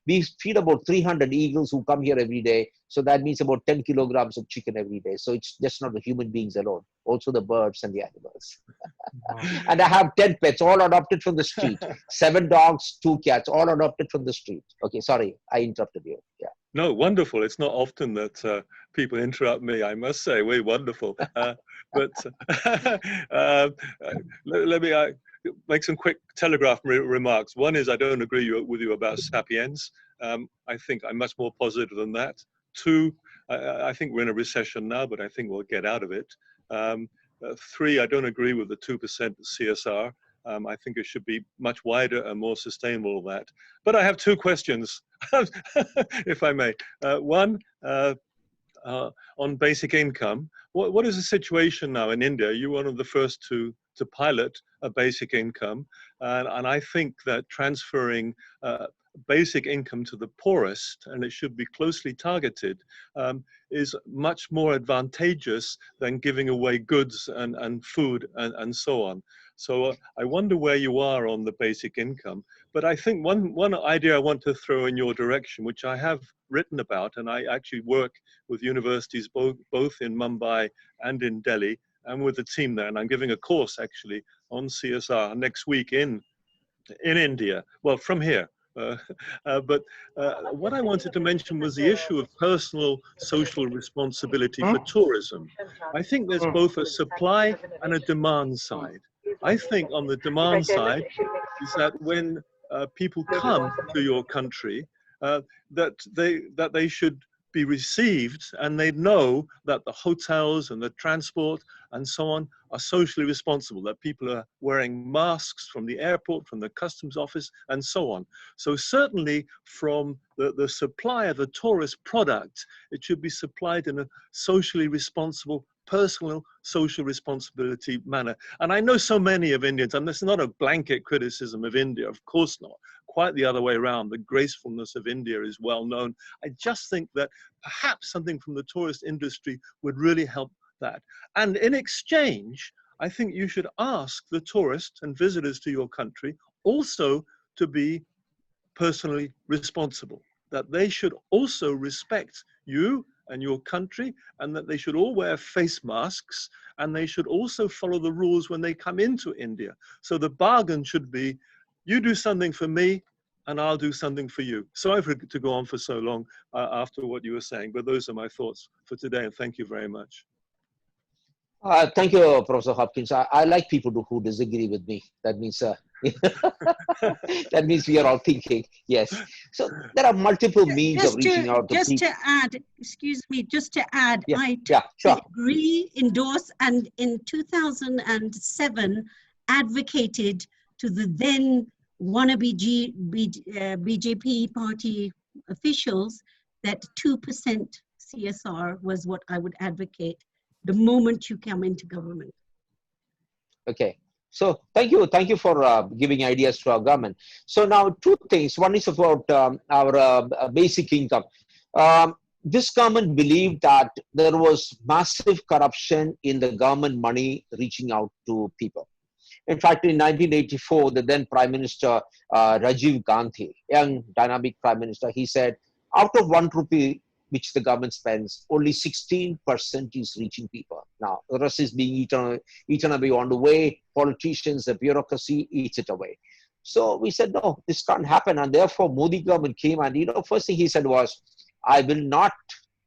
We feed about 300 eagles who come here every day. So that means about 10 kilograms of chicken every day. So it's just not the human beings alone, also the birds and the animals. And I have 10 pets, all adopted from the street. 7 dogs, 2 cats, all adopted from the street. Okay, sorry, I interrupted you. Yeah. No, wonderful. It's not often that people interrupt me, I must say. We're wonderful. But let me make some quick telegraph remarks. One is I don't agree with you about Sapiens. I think I'm much more positive than that. 2, I think we're in a recession now, but I think we'll get out of it. 3, I don't agree with the 2% CSR. I think it should be much wider and more sustainable than that. But I have 2 questions, if I may. One, on basic income. What is the situation now in India? You're one of the first to pilot a basic income. And I think that transferring basic income to the poorest, and it should be closely targeted, is much more advantageous than giving away goods and food and so on. So I wonder where you are on the basic income. But I think one idea I want to throw in your direction, which I have written about, and I actually work with universities both in Mumbai and in Delhi, and with the team there, and I'm giving a course actually on CSR next week in India, well, from here. What I wanted to mention was the issue of personal social responsibility for tourism. I think there's both a supply and a demand side. I think on the demand side is that when people come to your country, that they should be received, and they know that the hotels and the transport and so on are socially responsible, that people are wearing masks from the airport, from the customs office, and so on. So certainly from the supply of the tourist product, it should be supplied in a socially responsible, personal social responsibility manner. And I know so many of Indians, and this is not a blanket criticism of India, of course not, quite the other way around. The gracefulness of India is well known. I just think that perhaps something from the tourist industry would really help that. And in exchange, I think you should ask the tourists and visitors to your country also to be personally responsible, that they should also respect you and your country, and that they should all wear face masks, and they should also follow the rules when they come into India. So the bargain should be, you do something for me, and I'll do something for you. Sorry to go on for so long after what you were saying, but those are my thoughts for today, and thank you very much. Thank you, Professor Hopkins. I like people who disagree with me. That means that means we are all thinking. Yes. So there are multiple means of reaching out to people. Just to add, excuse me, just to add, Yeah, I sure. agree, endorse, and in 2007 advocated to the then wannabe BJP party officials that 2% CSR was what I would advocate the moment you come into government. Okay. So thank you for giving ideas to our government. So now two things. One is about our basic income. This government believed that there was massive corruption in the government money reaching out to people. In fact, in 1984, the then Prime Minister Rajiv Gandhi, young dynamic Prime Minister, he said, out of 1 rupee which the government spends, only 16% is reaching people. Now, the rest is being eaten away on the way. Politicians, the bureaucracy eats it away. So we said, no, this can't happen. And therefore, Modi government came and, first thing he said was, I will not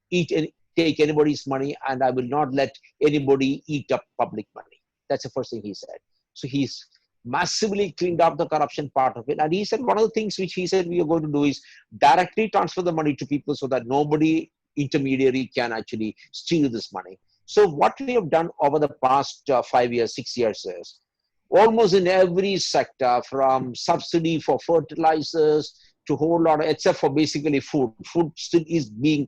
take anybody's money, and I will not let anybody eat up public money. That's the first thing he said. So he's massively cleaned up the corruption part of it. And he said one of the things which he said we are going to do is directly transfer the money to people so that nobody intermediary can actually steal this money. So what we have done over the past 5 years, 6 years is almost in every sector, from subsidy for fertilizers to a whole lot of, except for basically food. Food still is being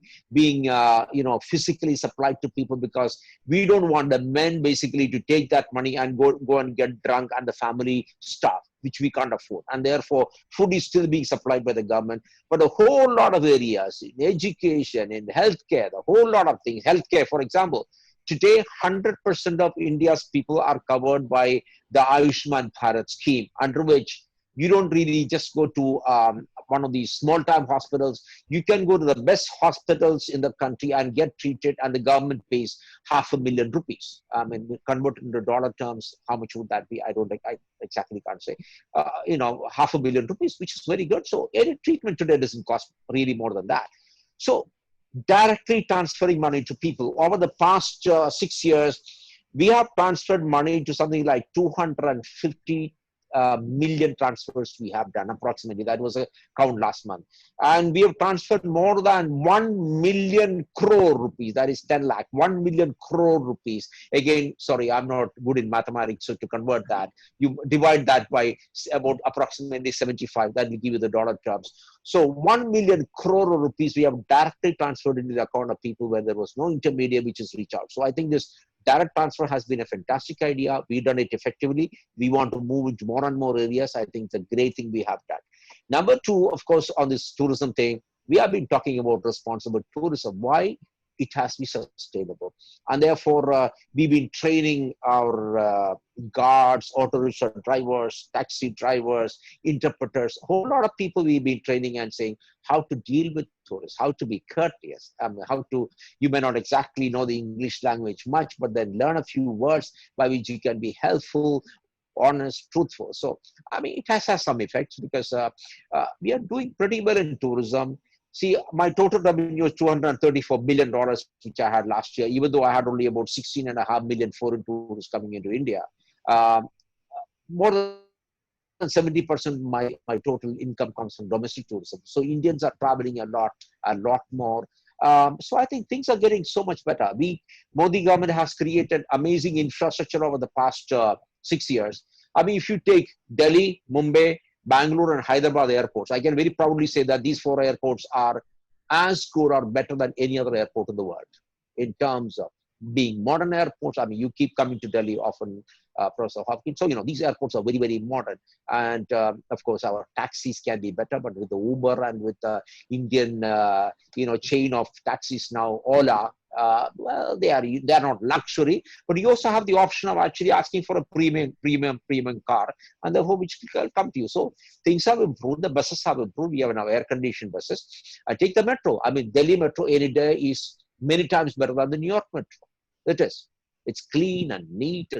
physically supplied to people, because we don't want the men basically to take that money and go and get drunk and the family starve, which we can't afford. And therefore, food is still being supplied by the government. But a whole lot of areas, in education, in healthcare, a whole lot of things. Healthcare, for example, today 100% of India's people are covered by the Ayushman Bharat scheme, under which you don't really just go to one of these small-time hospitals. You can go to the best hospitals in the country and get treated, and the government pays $500,000 rupees. I mean, converted into dollar terms, how much would that be? I exactly can't say. $500,000 rupees, which is very good. So any treatment today doesn't cost really more than that. So directly transferring money to people. Over the past 6 years, we have transferred money to something like 250 million transfers we have done approximately. That was a count last month. And we have transferred more than 1 million crore rupees. That is 10 lakh, 1 million crore rupees. Again, sorry, I'm not good in mathematics, so to convert that, you divide that by about approximately 75, that will give you the dollar terms. So 1 million crore rupees we have directly transferred into the account of people where there was no intermediary which is reached out. So I think this direct transfer has been a fantastic idea. We've done it effectively. We want to move into more and more areas. I think it's a great thing we have done. Number two, of course, on this tourism thing, we have been talking about responsible tourism. Why? It has to be sustainable. And therefore, we've been training our guards, auto rickshaw drivers, taxi drivers, interpreters, a whole lot of people we've been training and saying how to deal with tourists, how to be courteous, how to, you may not exactly know the English language much, but then learn a few words by which you can be helpful, honest, truthful. So, I mean, it has some effects because we are doing pretty well in tourism. See, my total revenue was $234 billion, which I had last year, even though I had only about 16.5 million foreign tourists coming into India. More than 70% of my total income comes from domestic tourism. So Indians are traveling a lot more. So I think things are getting so much better. Modi government has created amazing infrastructure over the past 6 years. I mean, if you take Delhi, Mumbai, Bangalore and Hyderabad airports, I can very proudly say that these 4 airports are as good or better than any other airport in the world in terms of being modern airports. I mean, you keep coming to Delhi often, Professor Hopkins. So, these airports are very, very modern. And of course, our taxis can be better, but with the Uber and with the Indian, chain of taxis now, Ola, well, they are not luxury, but you also have the option of actually asking for a premium car, and therefore which will come to you. So things have improved. The buses have improved. We have now air-conditioned buses. I take the metro. I mean, Delhi metro any day is many times better than the New York metro. It is. It's clean and neat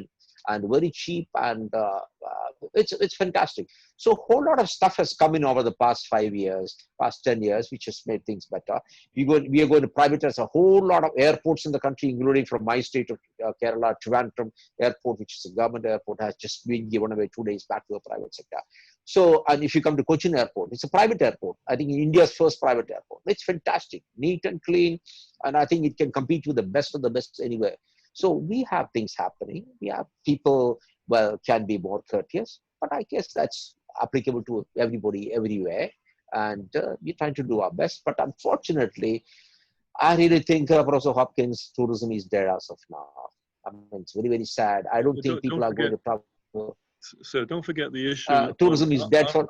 and very cheap, and it's fantastic. So a whole lot of stuff has come in over the past 5 years, past 10 years, which has made things better. We are going to privatize a whole lot of airports in the country, including from my state of Kerala, Trivandrum Airport, which is a government airport, has just been given away 2 days back to the private sector. So, and if you come to Cochin Airport, it's a private airport. I think India's first private airport. It's fantastic, neat and clean, and I think it can compete with the best of the best anywhere. So we have things happening. We have people, can be more courteous, but I guess that's applicable to everybody, everywhere. And we're trying to do our best. But unfortunately, I really think, Professor Hopkins, tourism is dead as of now. I mean, it's very, very sad. I don't think people are going to travel. So don't forget the issue. Tourism is dead for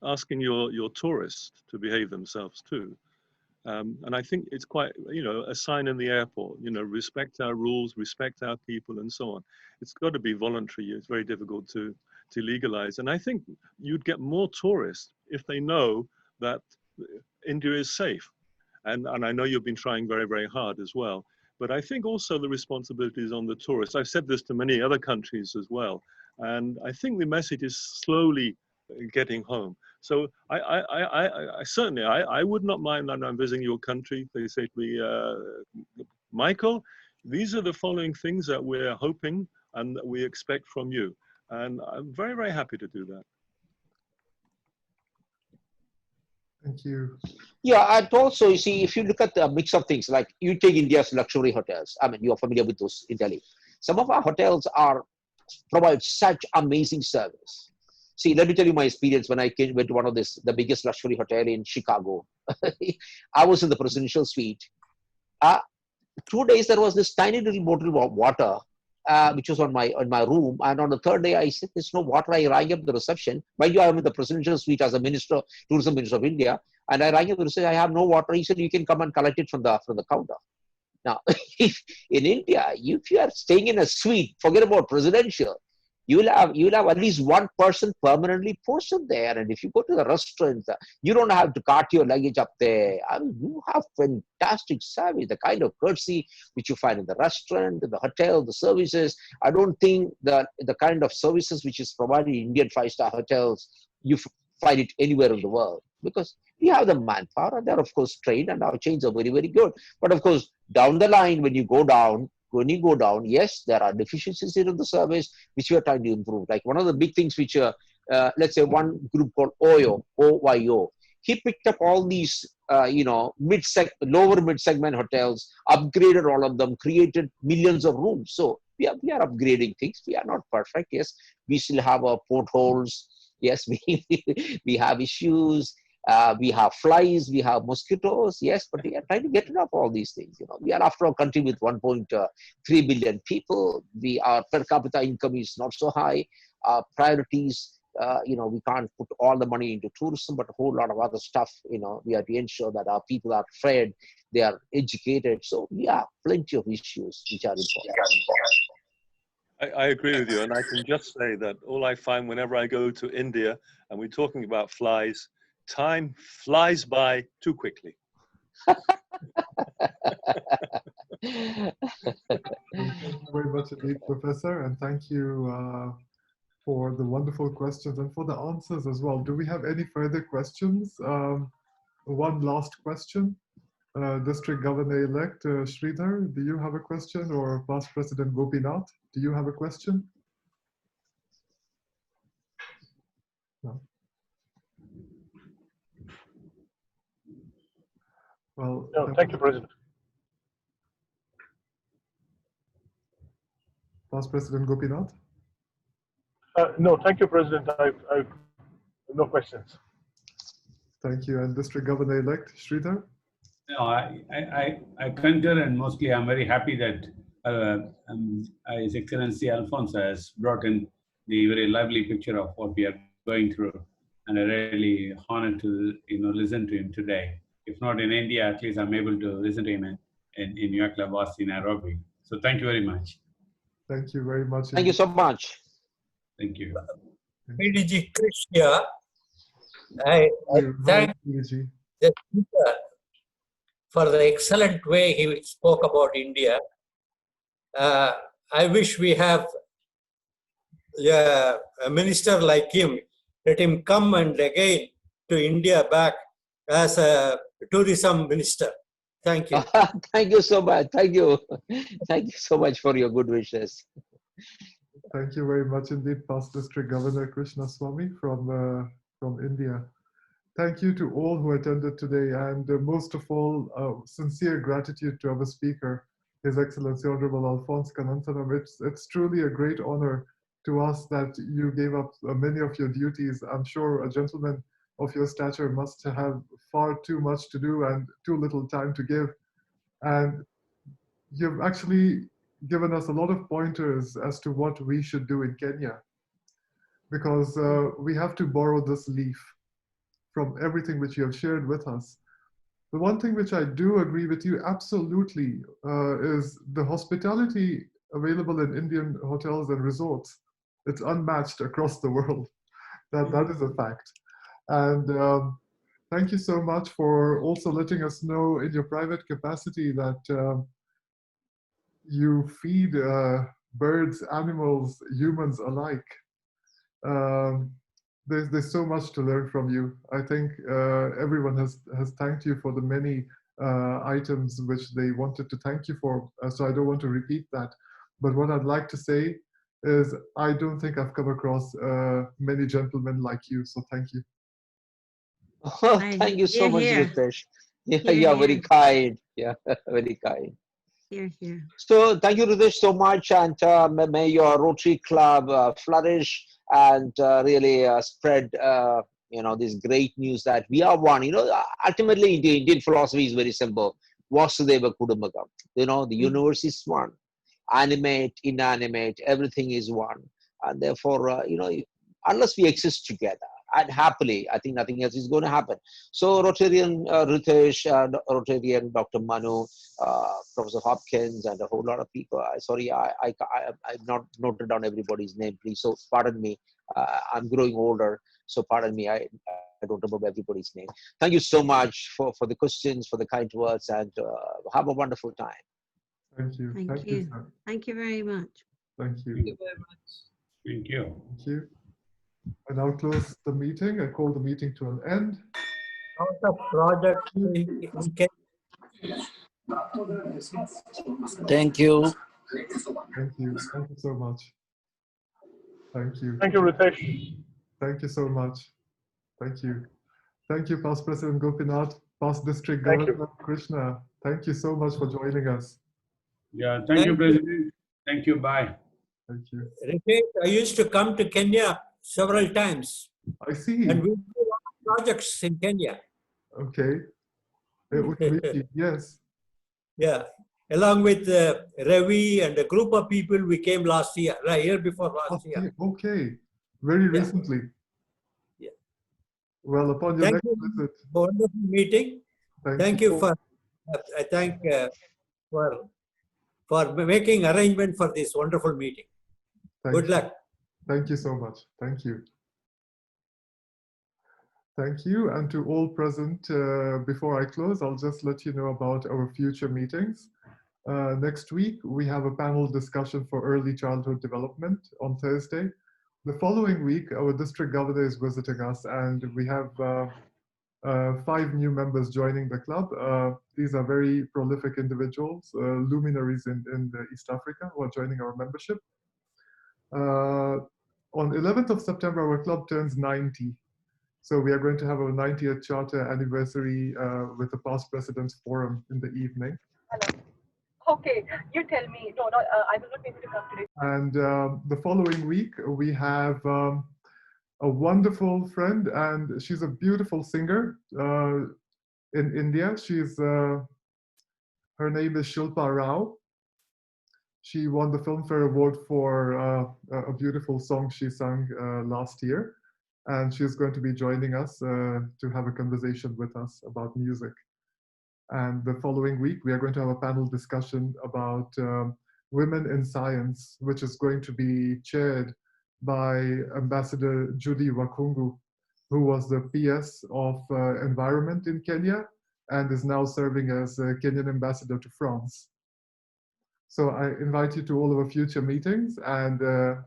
asking your tourists to behave themselves too. And I think it's quite, a sign in the airport, respect our rules, respect our people and so on. It's got to be voluntary. It's very difficult to legalize. And I think you'd get more tourists if they know that India is safe. And I know you've been trying very, very hard as well. But I think also the responsibility is on the tourists. I've said this to many other countries as well. And I think the message is slowly getting home. So I certainly would not mind when I'm visiting your country. They say to me, Michael, these are the following things that we're hoping and that we expect from you. And I'm very, very happy to do that. Thank you. Yeah, and also, you see, if you look at the mix of things, like you take India's luxury hotels. I mean, you're familiar with those in Delhi. Some of our hotels provide such amazing service. See, let me tell you my experience when I went to one of the biggest luxury hotel in Chicago. I was in the presidential suite. 2 days there was this tiny little bottle of water, which was on my room. And on the third day, I said, "There's no water." I rang up the reception. Mind you, I'm in the presidential suite as a tourism minister of India, and I rang up the reception. "I have no water." He said, "You can come and collect it from the counter." Now, if in India, if you are staying in a suite, forget about presidential. You'll have at least one person permanently posted there. And if you go to the restaurant, you don't have to cart your luggage up there. I mean, you have fantastic service, the kind of courtesy which you find in the restaurant, the hotel, the services. I don't think the kind of services which is provided in Indian 5-star hotels, you find it anywhere in the world. Because we have the manpower, and they're of course trained, and our chains are very, very good. But of course, down the line, when you go down, yes, there are deficiencies in the service which we are trying to improve. Like one of the big things which, let's say one group called OYO, he picked up all these, lower mid-segment hotels, upgraded all of them, created millions of rooms. So we are upgrading things. We are not perfect. Yes, we still have our potholes. Yes, we have issues. We have flies, we have mosquitoes, yes, but we are trying to get rid of all these things. We are after a country with 1.3 billion people. Our per capita income is not so high. Our priorities we can't put all the money into tourism, but a whole lot of other stuff. We have to ensure that our people are fed, they are educated. So yeah, plenty of issues which are important. I agree with you, and I can just say that all I find whenever I go to India and we're talking about flies, time flies by too quickly. Thank you very much indeed, Professor, and thank you for the wonderful questions and for the answers as well. Do we have any further questions? One last question. District Governor-elect Sridhar, do you have a question? Or Past President Gopinath, do you have a question? No. Well, no, thank you, President. Past President Gopinath? No, thank you, President. I've no questions. Thank you. And District Governor-elect Sridhar? No, I concur, and mostly I'm very happy that His Excellency Alphons has brought in the very lively picture of what we are going through, and I'm really honored to listen to him today. If not in India, at least I'm able to listen to him in your club in Nairobi. So thank you very much. Thank you very much. Thank you so much. Thank you. PDG Krishna, I thank the speaker for the excellent way he spoke about India. I wish we have a minister like him. Let him come and again to India back as a tourism minister. Thank you. Thank you so much. Thank you. Thank you so much for your good wishes. Thank you very much indeed, Past District Governor Krishna Swamy from India. Thank you to all who attended today, and most of all, sincere gratitude to our speaker, His Excellency Honorable Alphons Kannanthanam. It's truly a great honor to us that you gave up many of your duties. I'm sure a gentleman of your stature must have far too much to do and too little time to give. And you've actually given us a lot of pointers as to what we should do in Kenya, because we have to borrow this leaf from everything which you have shared with us. The one thing which I do agree with you absolutely is the hospitality available in Indian hotels and resorts. It's unmatched across the world. That is a fact. And thank you so much for also letting us know in your private capacity that you feed birds, animals, humans alike. There's so much to learn from you. I think everyone has thanked you for the many items which they wanted to thank you for, so I don't want to repeat that. But what I'd like to say is I don't think I've come across many gentlemen like you, so thank you. Oh, thank you so much, Ritesh. Yeah, you're very kind. Yeah, very kind. Here, here. So thank you, Ritesh, so much, and may your Rotary Club flourish and really spread, this great news that we are one. Ultimately, the Indian philosophy is very simple. Vasudeva Kudumbakam. The universe is one. Animate, inanimate, everything is one. And therefore, unless we exist together, and happily, I think nothing else is going to happen. So Rotarian Ritesh, Rotarian Dr. Manu, Professor Hopkins, and a whole lot of people. Sorry, I've not noted down everybody's name, please. So pardon me. I'm growing older, so pardon me. I don't remember everybody's name. Thank you so much for the questions, for the kind words, and have a wonderful time. Thank you. Thank you. Sir. Thank you very much. Thank you. Thank you very much. Thank you. Thank you. I now close the meeting. I call the meeting to an end. Out of project, we can. Thank you. Thank you. Thank you so much. Thank you. Thank you, Ritesh. Thank you so much. Thank you. Thank you, Past President Gopinath, Past District Thank Governor Krishna. Thank you so much for joining us. Yeah, thank you, President. Thank you. Bye. Thank you. Ritesh, I used to come to Kenya several times. I see. And we do a lot of projects in Kenya. Okay. Yes. Yeah. Along with Ravi and a group of people, we came last year, right? Year before last year. Okay. Very recently. Well, upon your Thank next you visit. for wonderful meeting. Thank you for, I thank for making arrangement for this wonderful meeting. Good luck. Thank you so much. Thank you. Thank you. And to all present, before I close, I'll just let you know about our future meetings. Next week, we have a panel discussion for early childhood development on Thursday. The following week, our district governor is visiting us, and we have 5 new members joining the club. These are very prolific individuals, luminaries in East Africa who are joining our membership. On 11th of September, our club turns 90. So we are going to have our 90th charter anniversary with the Past Presidents Forum in the evening. Hello. Okay, you tell me. No, I will not be able to come today. And the following week, we have a wonderful friend, and she's a beautiful singer in India. Her name is Shilpa Rao. She won the Filmfare Award for a beautiful song she sang last year. And she's going to be joining us to have a conversation with us about music. And the following week, we are going to have a panel discussion about women in science, which is going to be chaired by Ambassador Judy Wakungu, who was the PS of Environment in Kenya and is now serving as a Kenyan ambassador to France. So I invite you to all of our future meetings, and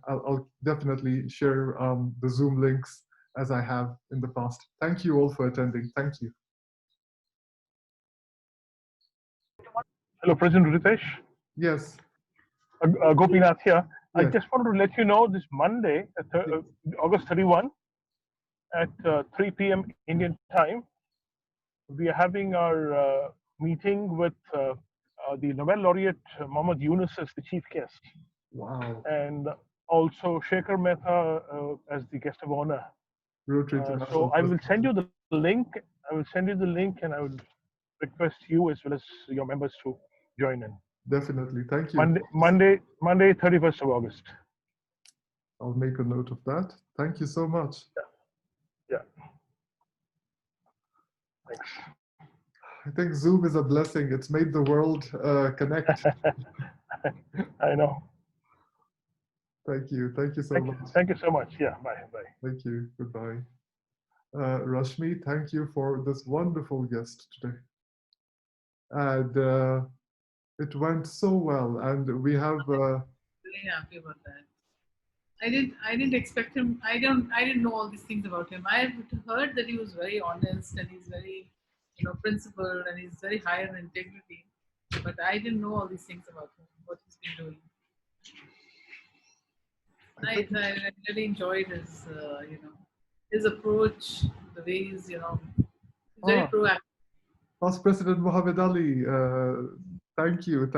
I'll definitely share the Zoom links as I have in the past. Thank you all for attending. Thank you. Hello, President Ritesh. Yes. Gopinath here. Yes. I just wanted to let you know this Monday, August 31, at 3 p.m. Indian time, we are having our meeting with the Nobel laureate Muhammad Yunus as the chief guest. Wow. And also Shekhar Mehta as the guest of honor. So I will send you the link. I will send you the link, and I would request you as well as your members to join in. Definitely. Thank you. Monday, 31st of August. I'll make a note of that. Thank you so much. Yeah. Thanks. I think Zoom is a blessing. It's made the world connect. I know. Thank you. Thank you so much. Thank you so much. Yeah. Bye. Bye. Thank you. Goodbye. Rashmi, thank you for this wonderful guest today. And it went so well. And we have. Really happy about that. I didn't expect him. I didn't know all these things about him. I had heard that he was very honest and he's very, principled, and he's very high in integrity. But I didn't know all these things about him, what he's been doing. I really enjoyed his, his approach, the way he's, he's very proactive. Past President Muhammad Ali, thank you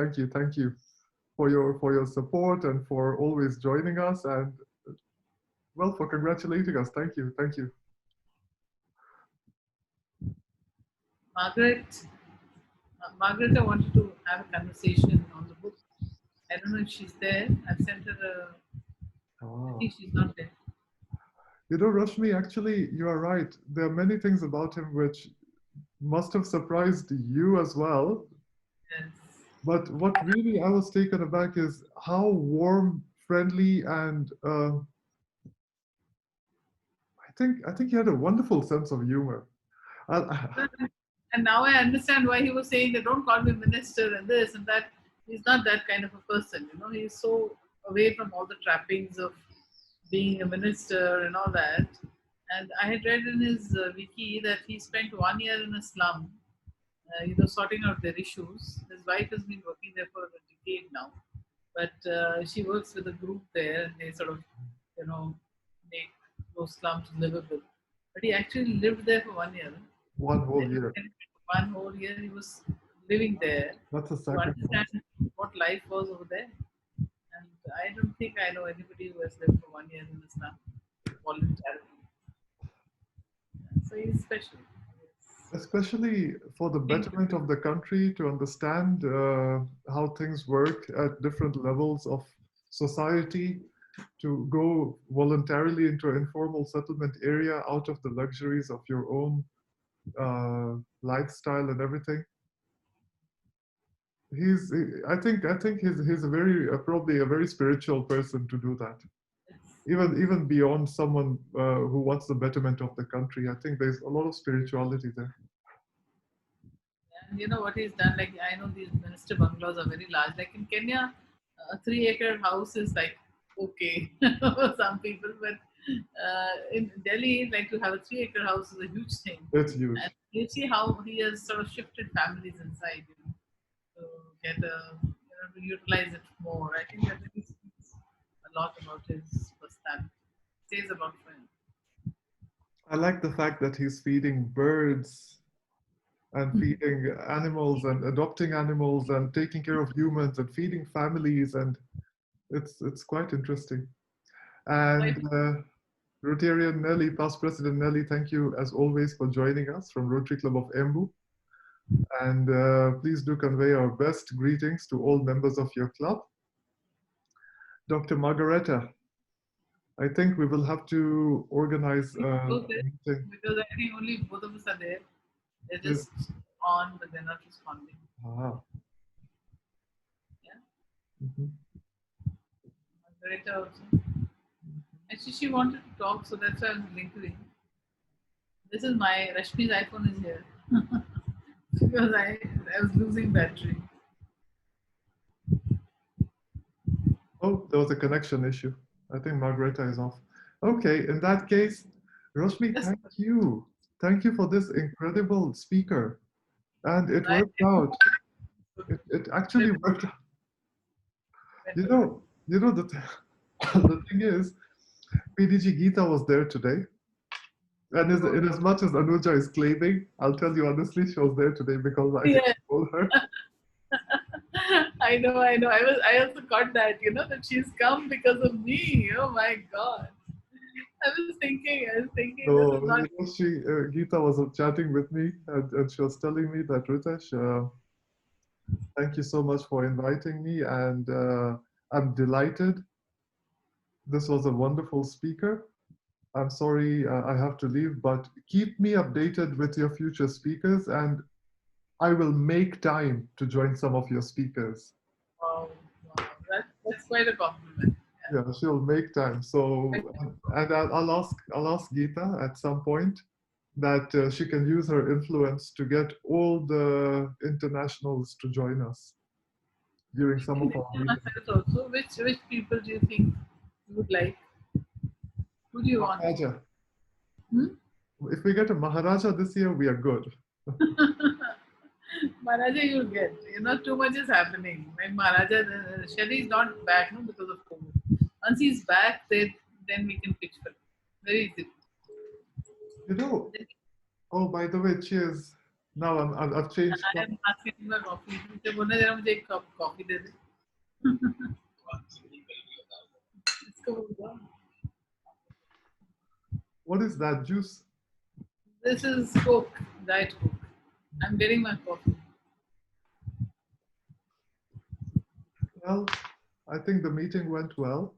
for your support and for always joining us, and well, for congratulating us. Thank you. Margaret, I wanted to have a conversation on the book. I don't know if she's there. I've sent her I think she's not there. Rashmi, actually, you are right. There are many things about him which must have surprised you as well. Yes. But what really I was taken aback is how warm, friendly, and I think he had a wonderful sense of humor. And now I understand why he was saying that don't call me minister and this and that. He's not that kind of a person, He's so away from all the trappings of being a minister and all that. And I had read in his wiki that he spent 1 year in a slum, sorting out their issues. His wife has been working there for a decade now, but she works with a group there, and they sort of, make those slums livable. But he actually lived there for 1 year. 1 whole year. 1 whole year he was living there. That's a to sacrifice. understand what life was over there. And I don't think I know anybody who has lived for 1 year in the slum voluntarily. So he's special. Especially for the betterment of the country, to understand how things work at different levels of society, to go voluntarily into an informal settlement area out of the luxuries of your own lifestyle and everything. I think he's a very probably a very spiritual person to do that. Even beyond someone who wants the betterment of the country, I think there's a lot of spirituality there. And you know what he's done? Like, I know these minister bungalows are very large. Like in Kenya, a 3-acre house is like okay for some people, but in Delhi, like to have a 3-acre house is a huge thing. It's huge. And you see how he has sort of shifted families inside, you know, to get to utilize it more. I think that really speaks a lot about his personality. It says a lot for him. I like the fact that he's feeding birds and feeding animals and adopting animals and taking care of humans and feeding families, and it's quite interesting. And Rotarian Nelly, past President Nelly, thank you as always for joining us from Rotary Club of Embu. And please do convey our best greetings to all members of your club. Dr. Margareta, I think we will have to organize a meeting. Because I think only both of us are there. They're just on, but they're not responding. Ah. Yeah. Mm-hmm. Margareta also. Actually, she wanted to talk, so that's why I was linking. This is my Rashmi's iPhone is here because I was losing battery. Oh, there was a connection issue. I think Margareta is off. Okay, in that case, Rashmi, thank you. Thank you for this incredible speaker. And it worked out. It actually worked out. You know the thing is, PDG Geeta was there today. And in as much as Anuja is claiming, I'll tell you honestly, she was there today because I told her. I know. I also got that, that she's come because of me. Oh my God. I was thinking. No, Geeta was chatting with me and she was telling me that, Ritesh, thank you so much for inviting me, and I'm delighted. This was a wonderful speaker. I'm sorry I have to leave, but keep me updated with your future speakers, and I will make time to join some of your speakers. Wow. That's quite a compliment. Yeah, she'll make time. So, and I'll ask Geeta at some point that she can use her influence to get all the internationals to join us during some of our meetings. Also, which people do you think you would like? Who do you want? Maharaja. If we get a Maharaja this year, we are good. Maharaja you'll get. Too much is happening. Like Maharaja, Shelly is not back because of COVID. Once he's back, then we can pitch for him. Very easy. Oh, by the way, cheers. Now I've changed. I am asking for coffee. मुझे बोलना जरा मुझे एक cup coffee they they. What is that juice? This is Coke, Diet Coke. I'm getting my coffee. Well, I think the meeting went well.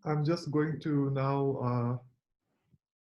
I'm just going to now